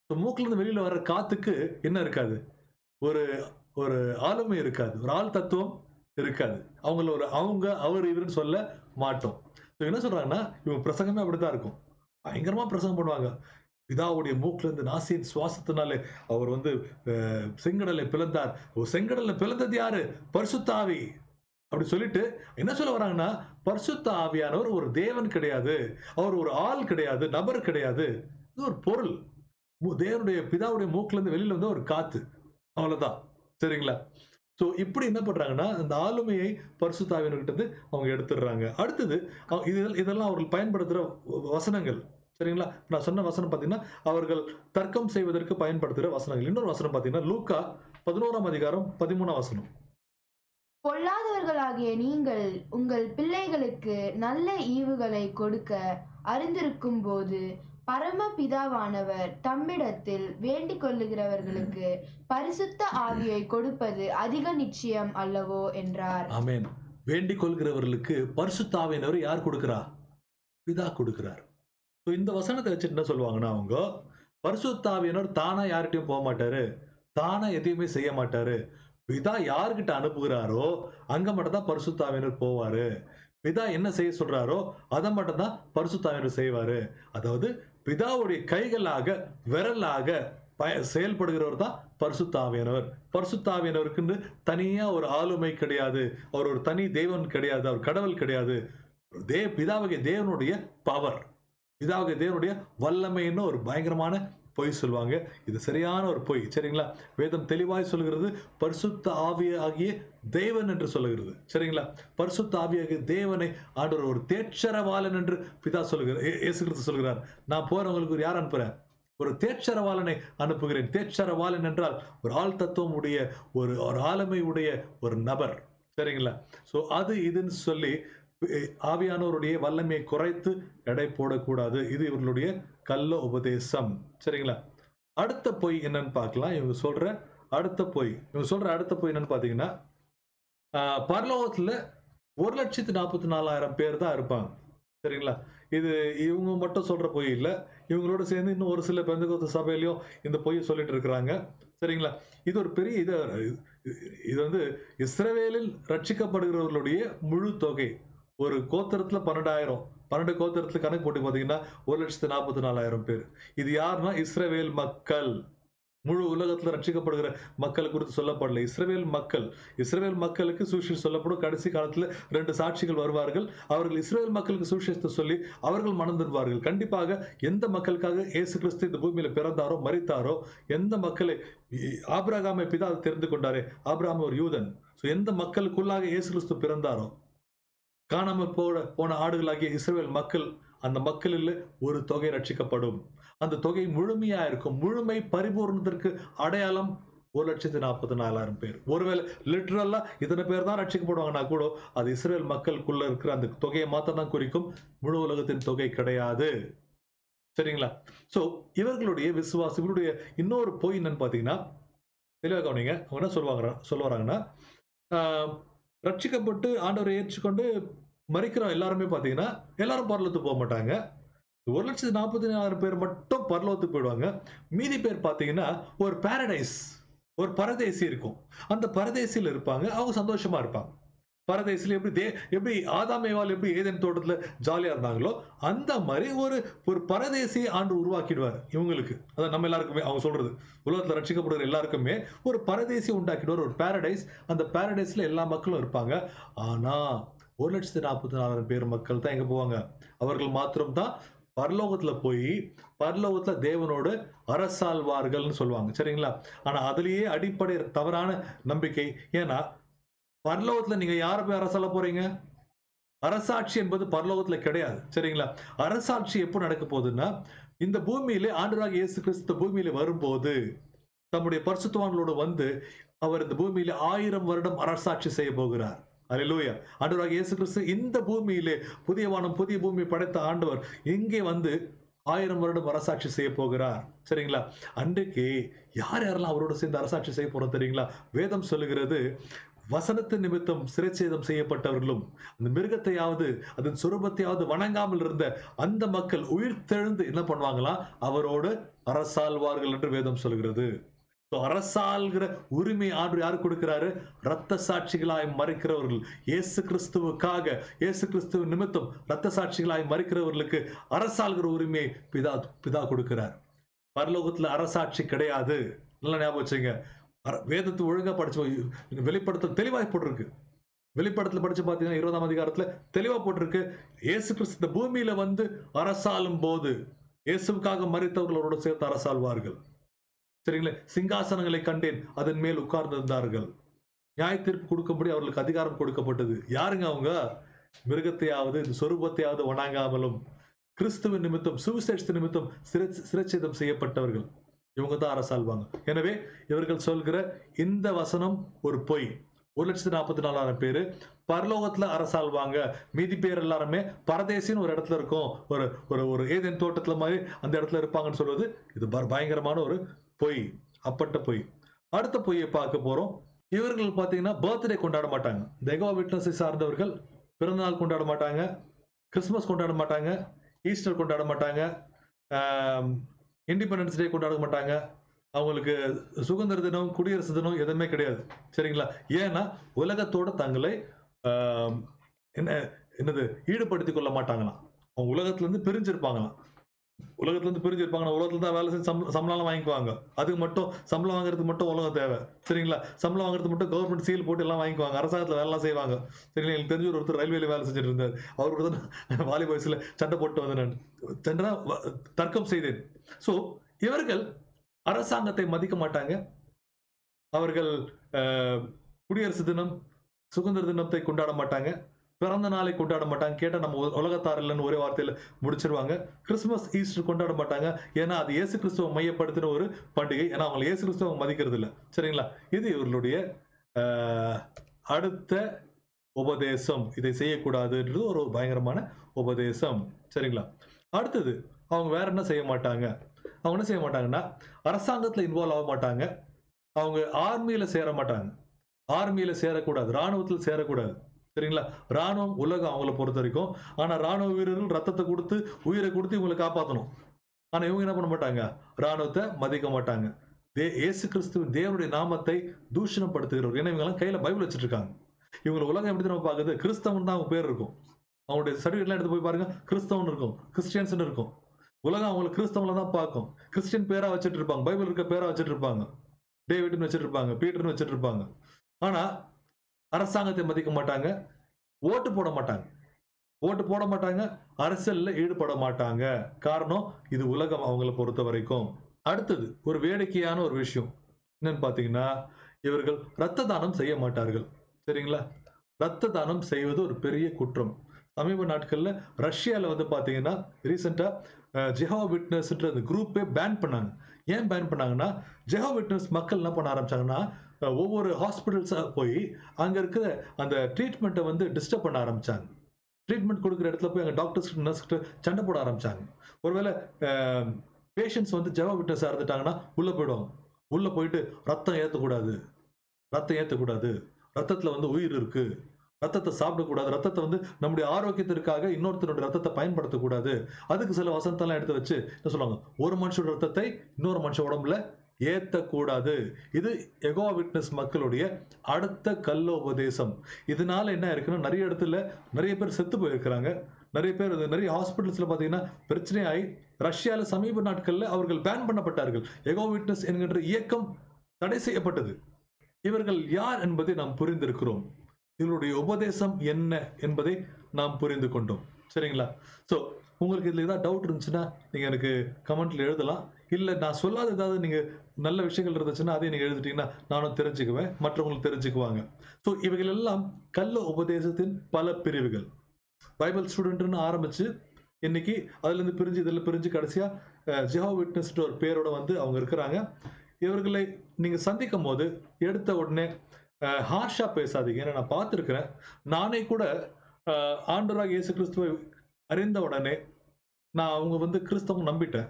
மூக்குல இருந்து வெளியில வர்ற காத்துக்கு என்ன இருக்காது? ஒரு ஒரு ஆளுமை இருக்காது, ஒரு ஆள் தத்துவம் இருக்காது. அவங்கள ஒரு அவங்க அவர் இவருன்னு சொல்ல மாட்டோம். என்ன சொல்றாங்கன்னா, இவங்க பிரசங்கமே அப்படித்தான் இருக்கும். பயங்கரமா பிரசங்கம் பண்ணுவாங்க. பிதாவுடைய மூக்குல இருந்து நாசியின் சுவாசத்தினாலே அவர் வந்து செங்கடலை பிளந்தார். செங்கடலை பிளந்தது யாரு? பரிசுத்த ஆவி. அப்படி சொல்லிட்டு என்ன சொல்ல வராங்கன்னா, பரிசுத்த ஆவியானவர் ஒரு தேவன் கிடையாது, அவர் ஒரு ஆள் கிடையாது, நபர் கிடையாது, இது ஒரு பொருள். தேவனுடைய பிதாவுடைய மூக்குல இருந்து வெளியில வந்து ஒரு காத்து, அவ்வளவுதான். சரிங்களா? சோ இப்படி என்ன பண்றாங்கன்னா, அந்த ஆளுமையை பரிசுத்த ஆவியானவர்கிட்ட இருந்து அவங்க எடுத்துடுறாங்க. அடுத்தது இதெல்லாம் அவர்கள் பயன்படுத்துற வசனங்கள். சரிங்களா? நான் சொன்ன வசனம் பாத்தீங்கன்னா, அவர்கள் தர்க்கம் செய்வதற்கு பயன்படுத்துகிற வசனங்கள். இன்னொரு வசனம் பாத்தீங்கன்னா, லூக்கா 11ஆம் அதிகாரம் 13ஆம் வசனம். பொல்லாதவர்களாகிய நீங்கள் உங்கள் பிள்ளைகளுக்கு நல்ல ஈவுகளை கொடுக்க அறிந்திருக்கும் போது, பரமபிதாவானவர் தம்மிடத்தில் வேண்டிக் கொள்ளுகிறவர்களுக்கு பரிசுத்த ஆவியை கொடுப்பது அதிக நிச்சயம் அல்லவோ என்றார். ஆமென். வேண்டிக் கொள்கிறவர்களுக்கு பரிசுத்த ஆவியானவர் யார் கொடுக்கிறா? பிதா கொடுக்கிறார். இந்த வசனத்தை வச்சுட்டு என்ன சொல்லுவாங்கன்னா, அவங்க பரிசுத்த ஆவியானவர் தானா யார்கிட்டயும் போக மாட்டாரு, தானா எதையுமே செய்ய மாட்டாரு. பிதா யார்கிட்ட அனுப்புகிறாரோ அங்க மட்டும் தான் பரிசுத்த ஆவியானவர் போவாரு. பிதா என்ன செய்ய சொல்றாரோ அதை மட்டும் தான் பரிசுத்த ஆவியானவர் செய்வாரு. அதாவது பிதாவுடைய கைகளாக, விரலாக செயல்படுகிறவர் தான் பரிசுத்த ஆவியானவர். பரிசுத்த ஆவியானவருக்கு தனியா ஒரு ஆளுமை கிடையாது, அவர் ஒரு தனி தேவன் கிடையாது, அவர் கடவுள் கிடையாது. பிதாவுடைய தேவனுடைய பவர், பிதாவுடைய தேவனுடைய வல்லமைன்னு ஒரு பயங்கரமான பொய் சொல்லுவாங்க. இது சரியான ஒரு பொய். சரிங்களா? வேதம் தெளிவாய் சொல்கிறது, பரிசுத்த ஆவியாகிய தேவன் என்று சொல்லுகிறது. சரிங்களா? பரிசுத்த ஆவியாகிய தேவனை ஆண்டவர் ஒரு தேற்றரவாளன் என்று பிதா சொல்லுகிறார், இயேசு கிறிஸ்து சொல்கிறார். நான் போறவங்களுக்கு யார் அனுப்புறேன்? ஒரு தேற்றரவாளனை அனுப்புகிறேன். தேற்றரவாளன் என்றால் ஒரு ஆள் தத்துவம் உடைய, ஒரு ஆளுமை உடைய ஒரு நபர். சரிங்களா? சோ அது இதுன்னு சொல்லி ஆவியானவருடைய வல்லமையை குறைத்து எடை போடக்கூடாது. இது இவர்களுடைய கள்ள உபதேசம். சரிங்களா? அடுத்த பொய் என்னன்னு பார்க்கலாம். இவங்க சொல்ற அடுத்த பொய் என்னன்னு பாத்தீங்கன்னா, பரலோகத்துல 1,44,000 பேர் தான் இருப்பாங்க. சரிங்களா? இது இவங்க மட்டும் சொல்ற பொய் இல்ல, இவங்களோட சேர்ந்து இன்னும் ஒரு சில பெந்தெகோஸ்து சபையிலயும் இந்த பொய்யை சொல்லிட்டு இருக்கிறாங்க. சரிங்களா? இது ஒரு பெரிய இது வந்து இஸ்ரவேலில் ரட்சிக்கப்படுகிறவர்களுடைய முழு தொகை. ஒரு கோத்திரத்துல 12,000, 12 கோத்திரத்துல கணக்கு போட்டு பாத்தீங்கன்னா 1,44,000 பேர். இது யாருன்னா இஸ்ரவேல் மக்கள். முழு உலகத்துல ரட்சிக்கப்படுகிற மக்கள் குறித்து சொல்லப்படல. இஸ்ரவேல் மக்கள். இஸ்ரவேல் மக்களுக்கு சுவிசேஷம் சொல்லப்படும். கடைசி காலத்துல 2 சாட்சிகள் வருவார்கள். அவர்கள் இஸ்ரவேல் மக்களுக்கு சுவிசேஷத்தை சொல்லி அவர்கள் மனம் திரும்புவார்கள். கண்டிப்பாக எந்த மக்களுக்காக இயேசு கிறிஸ்து இந்த பூமியில பிறந்தாரோ, மரித்தாரோ, எந்த மக்களை ஆபிரகாமை பிதா தெரிந்து கொண்டாரே, ஆபிரகாம் ஒரு யூதன். எந்த மக்களுக்குள்ளாக இயேசு கிறிஸ்து பிறந்தாரோ, காணாமல் போன ஆடுகளாகிய இஸ்ரவேல் மக்கள், அந்த மக்களில் ஒரு தொகை ரட்சிக்கப்படும். அந்த தொகை முழுமையா இருக்கும். முழுமை பரிபூர்ணத்திற்கு அடையாளம் 1,44,000 பேர். ஒருவேளை லிட்டரலா இத்தனை பேர் தான் ரட்சிக்கப்படுவாங்கன்னா கூட அது இஸ்ரவேல் மக்களுக்குள்ள இருக்கிற அந்த தொகையை மாத்திரம் தான் குறிக்கும். முழு உலகத்தின் தொகை கிடையாது. சரிங்களா? சோ இவர்களுடைய விசுவாசம், இவருடைய இன்னொரு பொய் என்னன்னு பாத்தீங்கன்னா, தெளிவா கவனிங்க. அவங்க என்ன சொல்ல வராங்கன்னா, ரட்சிக்கப்பட்டு ஆண்டவரை ஏற்றுக்கொண்டு மரிக்கிற எல்லாருமே பாத்தீங்கன்னா எல்லாரும் பரலோகத்துக்கு போக மாட்டாங்க. 1,44,000 பேர் மட்டும் பரலோகத்துக்கு போயிடுவாங்க. மீதி பேர் பாத்தீங்கன்னா ஒரு பாரடைஸ், ஒரு பரதேசி இருக்கும். அந்த பரதேசியில இருப்பாங்க. அவங்க சந்தோஷமா இருப்பாங்க. பரதேசில எப்படி ஆதாம் ஏவாள் எப்படி ஏதேன் தோட்டத்துல ஜாலியா இருந்தாங்களோ, அந்த மாதிரி ஒரு பரதேசி ஆண்டு உருவாக்கிடுவார் இவங்களுக்கு. அதான் நம்ம எல்லாருக்குமே அவங்க சொல்றது, உலகத்துல ரட்சிக்கப்படுகிற எல்லாருக்குமே ஒரு பரதேசி உண்டாக்கிடுவார், ஒரு பாரடைஸ். அந்த பாரடைஸ்ல எல்லா மக்களும் இருப்பாங்க. ஆனா 1,44,000 பேர் மக்கள் தான் எங்க போவாங்க? அவர்கள் மாத்திரம் தான் பரலோகத்துல போய் பரலோகத்துல தேவனோடு அரசாழ்வார்கள்னு சொல்லுவாங்க. சரிங்களா? ஆனா அதுலயே அடிப்படை தவறான நம்பிக்கை. ஏன்னா பரலோகத்துல நீங்க யார போய் அரசாள போறீங்க? அரசாட்சி என்பது பரலோகத்துல கிடையாது. சரிங்களா? அரசாட்சி எப்போ நடக்க போகுதுன்னா, இந்த பூமியிலே ஆண்டவராகிய இயேசு கிறிஸ்து பூமியில வரும்போது தம்முடைய பரிசுத்தவான்களோடு வந்து அவர் இந்த பூமியில 1000 வருடம் அரசாட்சி செய்ய போகிறார். அல்லேலூயா. ஆண்டவராகிய இயேசு கிறிஸ்து இந்த பூமியிலே புதிய வானம் புதிய பூமி படைத்த ஆண்டவர் இங்கே வந்து 1000 வருடம் அரசாட்சி செய்ய போகிறார். சரிங்களா? அன்றைக்கு யாரெல்லாம் அவரோடு சேர்ந்து அரசாட்சி செய்ய போறோம் தெரியுங்களா? வேதம் சொல்லுகிறது, வசனத்தின் நிமித்தம் சிறைச்சேதம் செய்யப்பட்டவர்களும், அந்த மிருகத்தையாவது அதன் சுரூபத்தையாவது வணங்காமல் இருந்த அந்த மக்கள் உயிர்த்தெழுந்து என்ன பண்ணுவாங்களா? அவரோடு அரசாழ்வார்கள் என்று வேதம் சொல்கிறது. அரசாள்கிற உரிமை ஆண்டு யாரு கொடுக்கிறாரு? இரத்த சாட்சிகளாய் மறிக்கிறவர்கள், இயேசு கிறிஸ்துவுக்காக, இயேசு கிறிஸ்துவ நிமித்தம் இரத்த சாட்சிகளாய் மறிக்கிறவர்களுக்கு அரசாள்கிற உரிமையை பிதா கொடுக்கிறார். பரலோகத்துல அரசாட்சி கிடையாது. நல்லா ஞாபகம் வச்சுங்க. வேதத்தை ஒழுங்கா படிச்சு வெளிப்படுத்தல் தெளிவாய் போட்டிருக்கு. வெளிப்படத்துல படிச்சு பாத்தீங்கன்னா 20ஆம் அதிகாரத்துல தெளிவா போட்டிருக்கு. இயேசு கிறிஸ்து இந்த பூமியில வந்து அரசாளும் போது இயேசுக்காக மறித்தவர்களோடு சேர்த்து அரசாழ்வார்கள். சரிங்களா? சிங்காசனங்களை கண்டேன், அதன் மேல் உட்கார்ந்திருந்தார்கள். நியாய தீர்ப்பு கொடுக்கும்படி அவர்களுக்கு அதிகாரம் கொடுக்கப்பட்டது. யாருங்க அவங்க? மிருகத்தையாவது இந்த சொரூபத்தையாவது வணங்காமலும் கிறிஸ்துவின் நிமித்தம் சுவிசேஷ நிமித்தம் சிறைச்சேதம் செய்யப்பட்டவர்கள். இவங்க தான் அரசாள்வாங்க. எனவே இவர்கள் சொல்கிற இந்த வசனம் ஒரு பொய். 1,44,000 பேரு பரலோகத்துல அரசாள்வாங்க. மீதி பேர் எல்லாருமே பரதேசின்னு ஒரு இடத்துல இருக்கும், ஒரு ஏதேன் தோட்டத்துல மாதிரி அந்த இடத்துல இருப்பாங்கன்னு சொல்வது இது பயங்கரமான ஒரு பொய், அப்பட்ட பொய். அடுத்த பொய்யை பார்க்க போறோம். இவர்கள் பாத்தீங்கன்னா பர்த்டே கொண்டாட மாட்டாங்க. தெகோவா விட்னஸை சார்ந்தவர்கள் பிறந்தநாள் கொண்டாட மாட்டாங்க, கிறிஸ்துமஸ் கொண்டாட மாட்டாங்க, ஈஸ்டர் கொண்டாட மாட்டாங்க, இண்டிபெண்டன்ஸ் டே கொண்டாட மாட்டாங்க. அவங்களுக்கு சுதந்திர தினம், குடியரசு தினம் எதுவுமே கிடையாது. சரிங்களா? ஏன்னா உலகத்தோட தங்களை என்னது ஈடுபடுத்திக் கொள்ள மாட்டாங்களாம். அவங்க உலகத்துல இருந்து பிரிஞ்சிருப்பாங்களாம். உலகத்துல தான் வேலை செஞ்சு சம்பளம் வாங்கிக்குவாங்க. அதுக்கு மட்டும் சம்பளம் வாங்குறதுக்கு மட்டும் உலகம் தேவை. சரிங்களா? சம்பளம் வாங்குறதுக்கு மட்டும் கவர்மெண்ட் சீல் போட்டு எல்லாம் வாங்கிக்குவாங்க. அரசாங்கத்துல வேலை எல்லாம் செய்வாங்க. சரிங்களா? எனக்கு தெரிஞ்ச ஒருத்தர் ரயில்வேல வேலை செஞ்சுட்டு இருந்தார். அவர் கூட தான் வாலி வயசுல சண்டை போட்டு வந்தேன். நான் தர்க்கம் செய்தேன். சோ இவர்கள் அரசாங்கத்தை மதிக்க மாட்டாங்க. அவர்கள் குடியரசு தினம், சுதந்திர தினத்தை கொண்டாட மாட்டாங்க. பிறந்த நாளை கொண்டாட மாட்டாங்க. கேட்டா நம்ம உலகத்தார் இல்லைன்னு ஒரே வார்த்தையில முடிச்சிருவாங்க. கிறிஸ்துமஸ், ஈஸ்டர் கொண்டாட மாட்டாங்க. ஏன்னா அது இயேசு கிறிஸ்துவ மையப்படுத்தின ஒரு பண்டிகை. ஏன்னா அவங்க இயேசு கிறிஸ்துவ மதிக்கிறது இல்லை. சரிங்களா? இது இவர்களுடைய அடுத்த உபதேசம். இதை செய்யக்கூடாதுன்றது ஒரு பயங்கரமான உபதேசம். சரிங்களா? அடுத்தது அவங்க வேற என்ன செய்ய மாட்டாங்க? அவங்க என்ன செய்ய மாட்டாங்கன்னா அரசாங்கத்துல இன்வால்வ் ஆக மாட்டாங்க. அவங்க ஆர்மியில சேர மாட்டாங்க. ஆர்மியில சேரக்கூடாது, ராணுவத்தில் சேரக்கூடாது. சரிங்களா? ராணுவம் உலகம் அவங்கள பொறுத்த வரைக்கும். ஆனா ராணுவ வீரர்கள் ரத்தத்தை கொடுத்து உயிரை கொடுத்து இவங்களை காப்பாற்றணும். ஆனா இவங்க என்ன பண்ண மாட்டாங்க? ராணுவத்தை மதிக்க மாட்டாங்க. இயேசு கிறிஸ்துவின் தேவனுடைய நாமத்தை தூஷணப்படுத்துகிறவர். ஏன்னா இவங்க எல்லாம் கையில பைபிள் வச்சிட்டு இருக்காங்க. இவங்களை உலகம் எப்படி நம்ம பாக்குது? கிறிஸ்தவன் தான் அவங்க பேர் இருக்கும். அவங்களுடைய சர்டிஃபிகேட்லாம் எடுத்து போய் பாருங்க, கிறிஸ்தவன் இருக்கும், கிறிஸ்டியன்ஸ்னு இருக்கும். உலகம் அவங்களை கிறிஸ்தவங்கள தான் பார்க்கும். கிறிஸ்டியன் பேரா வச்சுட்டு இருப்பாங்க, பைபிள் இருக்க பேரா வச்சுட்டு இருப்பாங்க, டேவிட்னு வச்சுட்டு இருப்பாங்க, பீட்டர்னு வச்சுட்டு இருப்பாங்க. ஆனா அரசாங்கத்தை மதிக்க மாட்டாங்க, ஓட்டு போட மாட்டாங்க. ஓட்டு போட மாட்டாங்க, அரசியல்ல ஈடுபட மாட்டாங்க. காரணம், இது உலகம் அவங்கள பொறுத்த வரைக்கும். அடுத்தது ஒரு வேடிக்கையான ஒரு விஷயம் என்னன்னு பாத்தீங்கன்னா, இவர்கள் இரத்த தானம் செய்ய மாட்டார்கள். சரிங்களா? இரத்த தானம் செய்வது ஒரு பெரிய குற்றம். சமீப நாட்கள்ல ரஷ்யால வந்து பாத்தீங்கன்னா, ரீசெண்டா ஜெஹோவா விட்னஸ்ன்ற அந்த குரூப்பே பேன் பண்ணாங்க. ஏன் பேன் பண்ணாங்கன்னா, ஜெஹோவா விட்னஸ் மக்கள் என்ன பண்ண ஆரம்பிச்சாங்கன்னா, ஒவ்வொரு ஹாஸ்பிட்டல்ஸா போய் அங்க இருக்கிற அந்த ட்ரீட்மெண்ட்ட வந்து டிஸ்டர்ப் பண்ண ஆரம்பிச்சாங்க. ட்ரீட்மெண்ட் குடுக்குற இடத்துல போய் அங்க டாக்டர்ஸ், நர்ஸ்கிட்ட சண்டை போட ஆரம்பிச்சாங்க. ஒருவேளை அ பேஷண்ட்ஸ் வந்து ஜெகோவா விட்னஸா இருந்துட்டாங்கன்னா, உள்ள போயிடுவாங்க. உள்ள போயிட்டு ரத்தம் ஏத்தக்கூடாது, ரத்தம் ஏத்தக்கூடாது. ரத்தத்துல வந்து உயிர் இருக்கு. ரத்தத்த சாப்பிடக்கூடாது. ரத்தத்த வந்து நம்முடைய ஆரோக்கியத்திற்காக இன்னொருத்தருடைய ரத்தத்த பயன்படுத்தக்கூடாது. அதுக்கு சில வசனத்தெல்லாம் எடுத்து வச்சு என்ன சொல்லுவாங்க? ஒரு மனுஷனோட ரத்தத்தை இன்னொரு மனுஷன் உடம்புல ஏத்தக்கூடாது. இது யெகோவா விட்னஸ் மக்களுடைய அடுத்த கள்ள உபதேசம். இதனால என்ன இருக்குன்னா, நெறைய இடத்துல நெறைய பேர் செத்து போயிருக்கிறாங்க. நெறைய பேர் நெறைய ஹாஸ்பிட்டல்ஸ்ல பார்த்தீங்கன்னா, பிரச்சனையாயி ரஷ்யால சமீப நாட்கள்ல அவர்கள் பேன் பண்ணப்பட்டார்கள். யெகோவா விட்னஸ் என்கின்ற இயக்கம் தடை செய்யப்பட்டது. இவர்கள் யார் என்பதை நாம் புரிந்திருக்கிறோம். இவருடைய உபதேசம் என்ன என்பதை நாம் புரிந்து கொண்டோம். சரிங்களா? சோ உங்களுக்கு இதுல ஏதாவது டவுட் இருந்துச்சுன்னா, நீங்க எனக்கு கமெண்ட்ல எழுதலாம். இல்ல நான் சொல்லாத ஏதாவது நீங்க நல்ல விஷயங்கள் இருந்துச்சுன்னா, அதையும் நீங்க எழுதிட்டீங்கன்னா, நானும் தெரிஞ்சுக்குவேன். மற்றவங்களும் தெரிஞ்சுக்குவாங்க. சோ இவைகள் எல்லாம் கள்ள உபதேசத்தின் பல பிரிவுகள். பைபிள் ஸ்டூடெண்ட்ன்னு ஆரம்பிச்சு, இன்னைக்கு அதுலேருந்து பிரிஞ்சு, இதுல பிரிஞ்சு கடைசியா ஜெகோவா விட்னஸ்ன்ற ஒரு பேரோட வந்து அவங்க இருக்கிறாங்க. இவர்களை நீங்க சந்திக்கும்போது, எடுத்த உடனே ஹார்ஷா பேசாதீங்க. ஏன்னா நான் பார்த்திருக்கிறேன். நானே கூட ஆண்டவராகிய இயேசு கிறிஸ்துவை அறிந்த உடனே, நான் அவங்க வந்து கிறிஸ்தவம் நம்பிட்டேன்.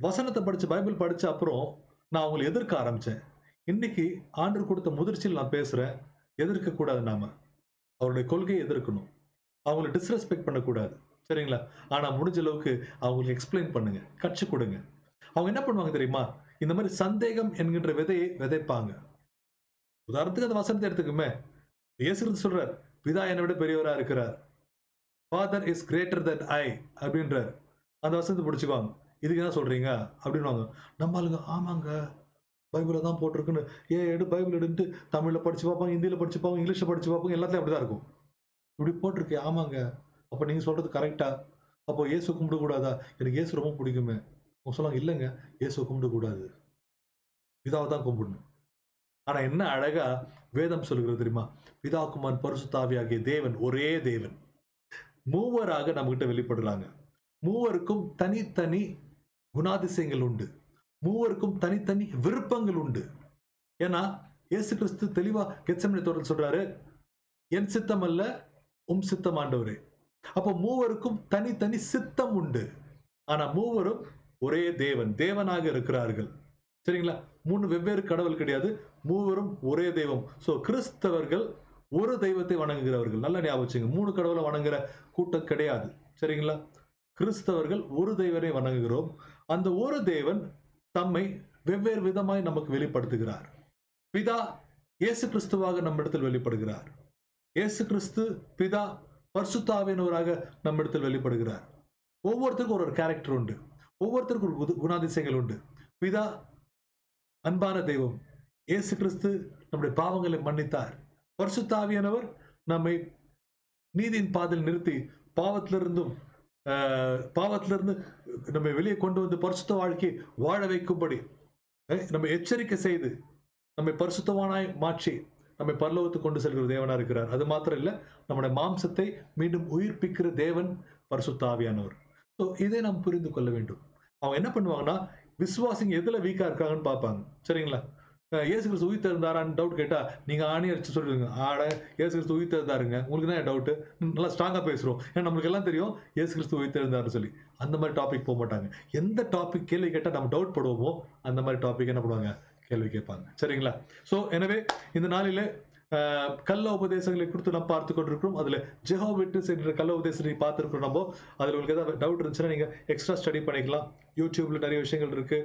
வசனத்த படிச்சு, பைபிள் படிச்ச அப்புறம், நான் அவங்கள எதிர்க்க ஆரம்பிச்சேன். இன்னைக்கு ஆண்டவர் கொடுத்த முதிர்ச்சியில் நான் பேசுறேன். எதிர்க்கக் கூடாது நாம. அவருடைய கொள்கையை எதிர்க்கணும். அவங்கள டிஸ்ரெஸ்பெக்ட் பண்ணக்கூடாது. சரிங்களா? ஆனா முடிஞ்ச அளவுக்கு அவங்களுக்கு எக்ஸ்பிளைன் பண்ணுங்க. கற்றுக் கொடுங்க. அவங்க என்ன பண்ணுவாங்க தெரியுமா? இந்த மாரி சந்தேகம் என்கின்ற விதையை விதைப்பாங்க. உதாரணத்துக்கு அந்த வசனத்தை எடுத்துக்குமே. இயேசு கிறிஸ்து சொல்றார், பிதா என்னை விட பெரியவரா இருக்கிறார். ஃபாதர் இஸ் கிரேட்டர் தென் ஐ அப்படின்றார். அந்த வசனத்தை பிடிச்சுக்குவாங்க. இதுக்கு என்ன சொல்றீங்க? அப்படின்னுவாங்க. நம்ம ஆளுங்க, ஆமாங்க. பைபிள்ல தான் போட்டிருக்குன்னு, எடு பைபிள் எடுன்ட்டு தமிழ்ல படிச்சு பார்ப்பாங்க, ஹிந்தியில படிச்சு பார்ப்பாங்க, இங்கிலீஷ்ல படிச்சு பார்ப்பாங்க. எல்லாத்துலயும் அப்படிதான் இருக்கும். இப்படி போட்டிருக்கு. ஆமாங்க. அப்ப நீங்க சொல்றது கரெக்ட்டா? அப்போ இயேசு கும்பிடக்கூடாதா? எனக்கு இயேசு ரொம்ப பிடிக்குமே. அவங்க சொல்லுவாங்க, இல்லங்க. இயேசுவ கும்பிடக்கூடாது. பிதாவ தான் கும்பிடணும். ஆனா என்ன அழகா வேதம் சொல்லுகிறது தெரியுமா? பிதா, குமாரன், பரிசுத்த ஆவியாகிய தேவன் ஒரே தேவன். மூவராக நம்மகிட்ட வெளிப்படுறாங்க. மூவருக்கும் தனித்தனி குணாதிசயங்கள் உண்டு. மூவருக்கும் தனித்தனி விருப்பங்கள் உண்டு. ஏன்னா இயேசு கிறிஸ்து தெளிவா கெத்செமனே தோட்டத்தில் சொல்றாரு, என் சித்தம் அல்ல, உம் சித்தம் ஆண்டவரே. அப்போ மூவருக்கும் தனித்தனி சித்தம் உண்டு. ஆனா மூவரும் ஒரே தேவன், தேவனாக இருக்கிறார்கள். சரிங்களா? 3 வெவ்வேறு கடவுள் கிடையாது. மூவரும் ஒரே தெய்வம். சோ கிறிஸ்தவர்கள் ஒரு தெய்வத்தை வணங்குகிறவர்கள். நல்லா ஞாபகம் வச்சுங்க. 3 கடவுளை வணங்குற கூட்டம் கிடையாது. சரிங்களா? கிறிஸ்தவர்கள் ஒரு தெய்வனை வணங்குகிறோம். அந்த ஒரு தேவன் தம்மை வெவ்வேறு விதமாய் நமக்கு வெளிப்படுத்துகிறார். பிதா இயேசு கிறிஸ்துவாக நம்மிடத்தில் வெளிப்படுகிறார். இயேசு கிறிஸ்து பிதா பரிசுத்த ஆவியானவராக நம்மிடத்தில் வெளிப்படுகிறார். ஒவ்வொருத்தருக்கும் ஒரு கேரக்டர் உண்டு. ஒவ்வொருத்தருக்கும் ஒரு குணாதிசயங்கள் உண்டு. பிதா அன்பான தெய்வம். இயேசு கிறிஸ்து நம்முடைய பாவங்களை மன்னித்தார். பரிசுத்த ஆவியானவர் நம்மை நீதியின் பாதையில் நிறுத்தி பாவத்திலிருந்தும் பாவத்திலிருந்து நம்மை வெளியே கொண்டு வந்து பரிசுத்த வாழ்க்கை வாழ வைக்கும்படி நம்ம எச்சரிக்கை செய்து நம்மை பரிசுத்தவானாய் மாற்றி நம்மை பரலோகத்துக்கு கொண்டு செல்கிற தேவனா இருக்கிறார். அது மாத்திரம் இல்ல, நம்முடைய மாம்சத்தை மீண்டும் உயிர்ப்பிக்கிற தேவன் பரிசுத்த ஆவியானவர். ஸோ இதை நாம் புரிந்து கொள்ள வேண்டும். அவங்க என்ன பண்ணுவாங்கன்னா, விசுவாசிங்க எதுல வீக்கா இருக்காங்கன்னு பார்ப்பாங்க. சரிங்களா? இயேசு கிறிஸ்து உயிர் தெரிந்தாரான்னு டவுட் கேட்டா, நீங்க ஆணி அடிச்சு சொல்லுவீங்க, ஆட இயேசு கிறிஸ்து உயிர் தெரிந்தாருங்க, உங்களுக்கு தான் டவுட். நல்லா ஸ்ட்ராங்கா பேசுறோம். ஏன்னா நம்மளுக்கு எல்லாம் தெரியும் இயேசு கிறிஸ்து உயிர் தெரிந்தாருன்னு சொல்லி. அந்த மாதிரி டாபிக் போக மாட்டாங்க. எந்த டாபிக் கேள்வி கேட்டா நம்ம டவுட் படுவோமோ அந்த மாதிரி டாபிக் என்ன பண்ணுவாங்க? கேள்வி கேட்பாங்க. சரிங்களா? சோ எனவே இந்த நாளிலே கள்ள உபதேசங்களை குறித்து நாம் பார்த்து கொண்டிருக்கிறோம். அதுல ஜெகோவா விட்னஸ் என்ற கள்ள உபதேசத்தை பார்த்திருக்கிறோம். நம்ம அதுல உங்களுக்கு ஏதாவது டவுட் இருந்துச்சுன்னா நீங்க எக்ஸ்ட்ரா ஸ்டடி பண்ணிக்கலாம். யூடியூப்ல நிறைய விஷயங்கள் இருக்கு,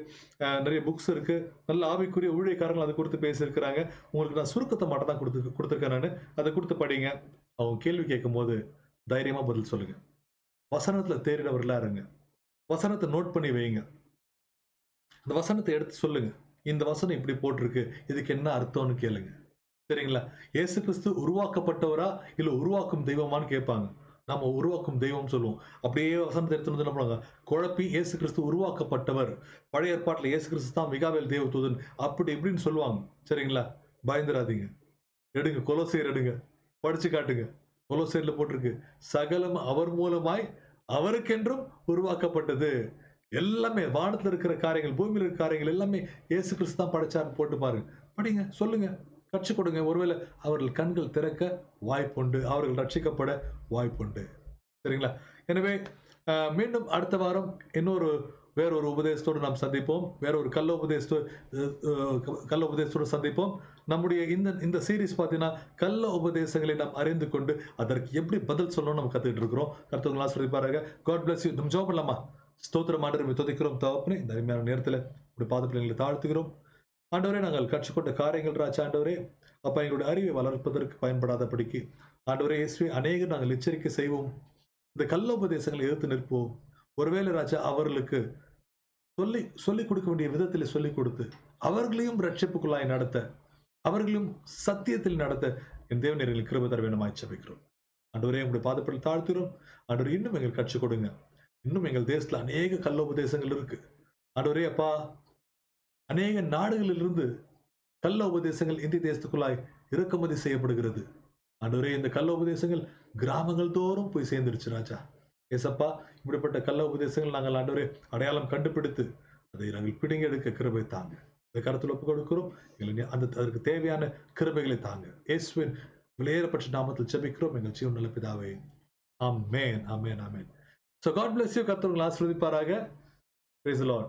நிறைய புக்ஸ் இருக்கு. நல்ல ஆவிக்குரிய ஊழியக்காரங்கள் அதை குறித்து பேசியிருக்கிறாங்க. உங்களுக்கு நான் சுருக்கத்தை மட்டும் தான் கொடுத்துருக்கேன். நான் அதை கொடுத்து படிங்க. அவங்க கேள்வி கேட்கும் போது தைரியமா பதில் சொல்லுங்க. வசனத்துல தேறினவர்களா இருங்க. வசனத்தை நோட் பண்ணி வைங்க. அந்த வசனத்தை எடுத்து சொல்லுங்க. இந்த வசனம் இப்படி போட்டிருக்கு. இதுக்கு என்ன அர்த்தம்னு கேளுங்க. சரிங்களா? இயேசு கிறிஸ்து உருவாக்கப்பட்டவரா? இல்ல உருவாக்கும் தெய்வமான்னு கேட்பாங்க. நம்ம உருவாக்கும் தெய்வம் சொல்லுவோம். அப்படியே வசனத்தை எடுத்துட்டு வந்து என்ன பண்ணுவாங்க? குழப்பி இயேசு கிறிஸ்து உருவாக்கப்பட்டவர். பழைய ஏற்பாட்டுல இயேசு கிறிஸ்து தான் மிகாவேல் தேவதூதன். அப்படி இப்படின்னு சொல்லுவாங்க. சரிங்களா? பயந்துராதீங்க. எடுங்க கொலோசையர் எடுங்க. படிச்சு காட்டுங்க. கொலோசையர்ல போட்டிருக்கு. சகலம் அவர் மூலமாய் அவருக்கென்றும் உருவாக்கப்பட்டது. எல்லாமே வானத்துல இருக்கிற காரியங்கள், பூமியில இருக்கிற காரியங்கள் எல்லாமே இயேசு கிறிஸ்து தான் படைச்சார்ன்னு போட்டு பாருங்க. படிங்க, சொல்லுங்க, கற்றுக் கொடுங்க. ஒருவேளை அவர்கள் கண்கள் திறக்க வாய்ப்புண்டு. அவர்கள் ரட்சிக்கப்பட வாய்ப்புண்டு. சரிங்களா? எனவே மீண்டும் அடுத்த வாரம் இன்னொரு வேறொரு உபதேசத்தோடு நாம் சந்திப்போம். வேறொரு கள்ள உபதேசத்தோடு சந்திப்போம். நம்முடைய இந்த சீரிஸ் பார்த்தீங்கன்னா, கள்ள உபதேசங்களை நாம் அறிந்து கொண்டு அதற்கு எப்படி பதில் சொல்லணும்னு நம்ம கத்துக்கிட்டு இருக்கிறோம். கர்த்தர் உங்களை ஆசீர்வதிப்பாராக. God bless you. நம்ம ஜெபம் பண்ணலாமா? ஸ்தோத்திரம் ஆண்டவரே, துதிக்கிறோம் தகப்பனே. இந்த அருமையான நேரத்தில் உடைய பாதத்தில் எங்களை தாழ்த்துகிறோம். ஆண்டவரே, நாங்கள் கற்றுக்கொண்ட காரியங்கள் ராஜா ஆண்டவரே, அப்பா எங்களுடைய அறிவை வளர்ப்பதற்கு பயன்படாதபடிக்கு ஆண்டவரே இயேசுவே அநேகர் நாங்கள் எச்சரிக்கை செய்வோம். இந்த கள்ள உபதேசங்களை எதிர்த்து நிற்போம். ஒருவேளை ராஜா அவர்களுக்கு சொல்லிக் கொடுக்க வேண்டிய விதத்தில் சொல்லிக் கொடுத்து அவர்களையும் ரட்சிப்புக்குள்ளாய் நடத்த, அவர்களையும் சத்தியத்தில் நடத்த என் தேவன் எங்களுக்கு கிருபை தர வேண்டுமாய் ஜெபிக்கிறோம். ஆண்டவரே, உங்களுடைய பாதப்படியில் தாழ்த்துகிறோம். ஆண்டவரே, இன்னும் எங்களுக்கு கற்றுக் கொடுங்க. இன்னும் எங்கள் தேசத்துல அநேக கள்ள உபதேசங்கள் இருக்கு. ஆண்டவரே அப்பா, அநேக நாடுகளிலிருந்து கள்ள உபதேசங்கள் இந்திய தேசத்துக்குள்ளாய் இறக்குமதி செய்யப்படுகிறது. ஆண்டவரே, இந்த கள்ள உபதேசங்கள் கிராமங்கள் தோறும் போய் சேர்ந்துருச்சு ராஜா. ஏசப்பா, இப்படிப்பட்ட கள்ள உபதேசங்கள் நாங்கள் ஆண்டவரே அடையாளம் கண்டுபிடித்து அதை நாங்கள் பிடுங்கி எடுக்க கிருபை தாங்க. இந்த கருத்தில் ஒப்புக் கொடுக்கிறோம். அதற்கு தேவையான கிருபைகளை தாங்க. இயேசுவின் விலையேறப்பட்ட நாமத்தில் ஜெபிக்கிறோம் எங்கள் ஜீவன் நல்ல பிதாவே. ஆமென், ஆமென், ஆமென். So God bless you. கர்த்தர் உங்களை ஆசீர்வதிப்பாராக. Praise the Lord.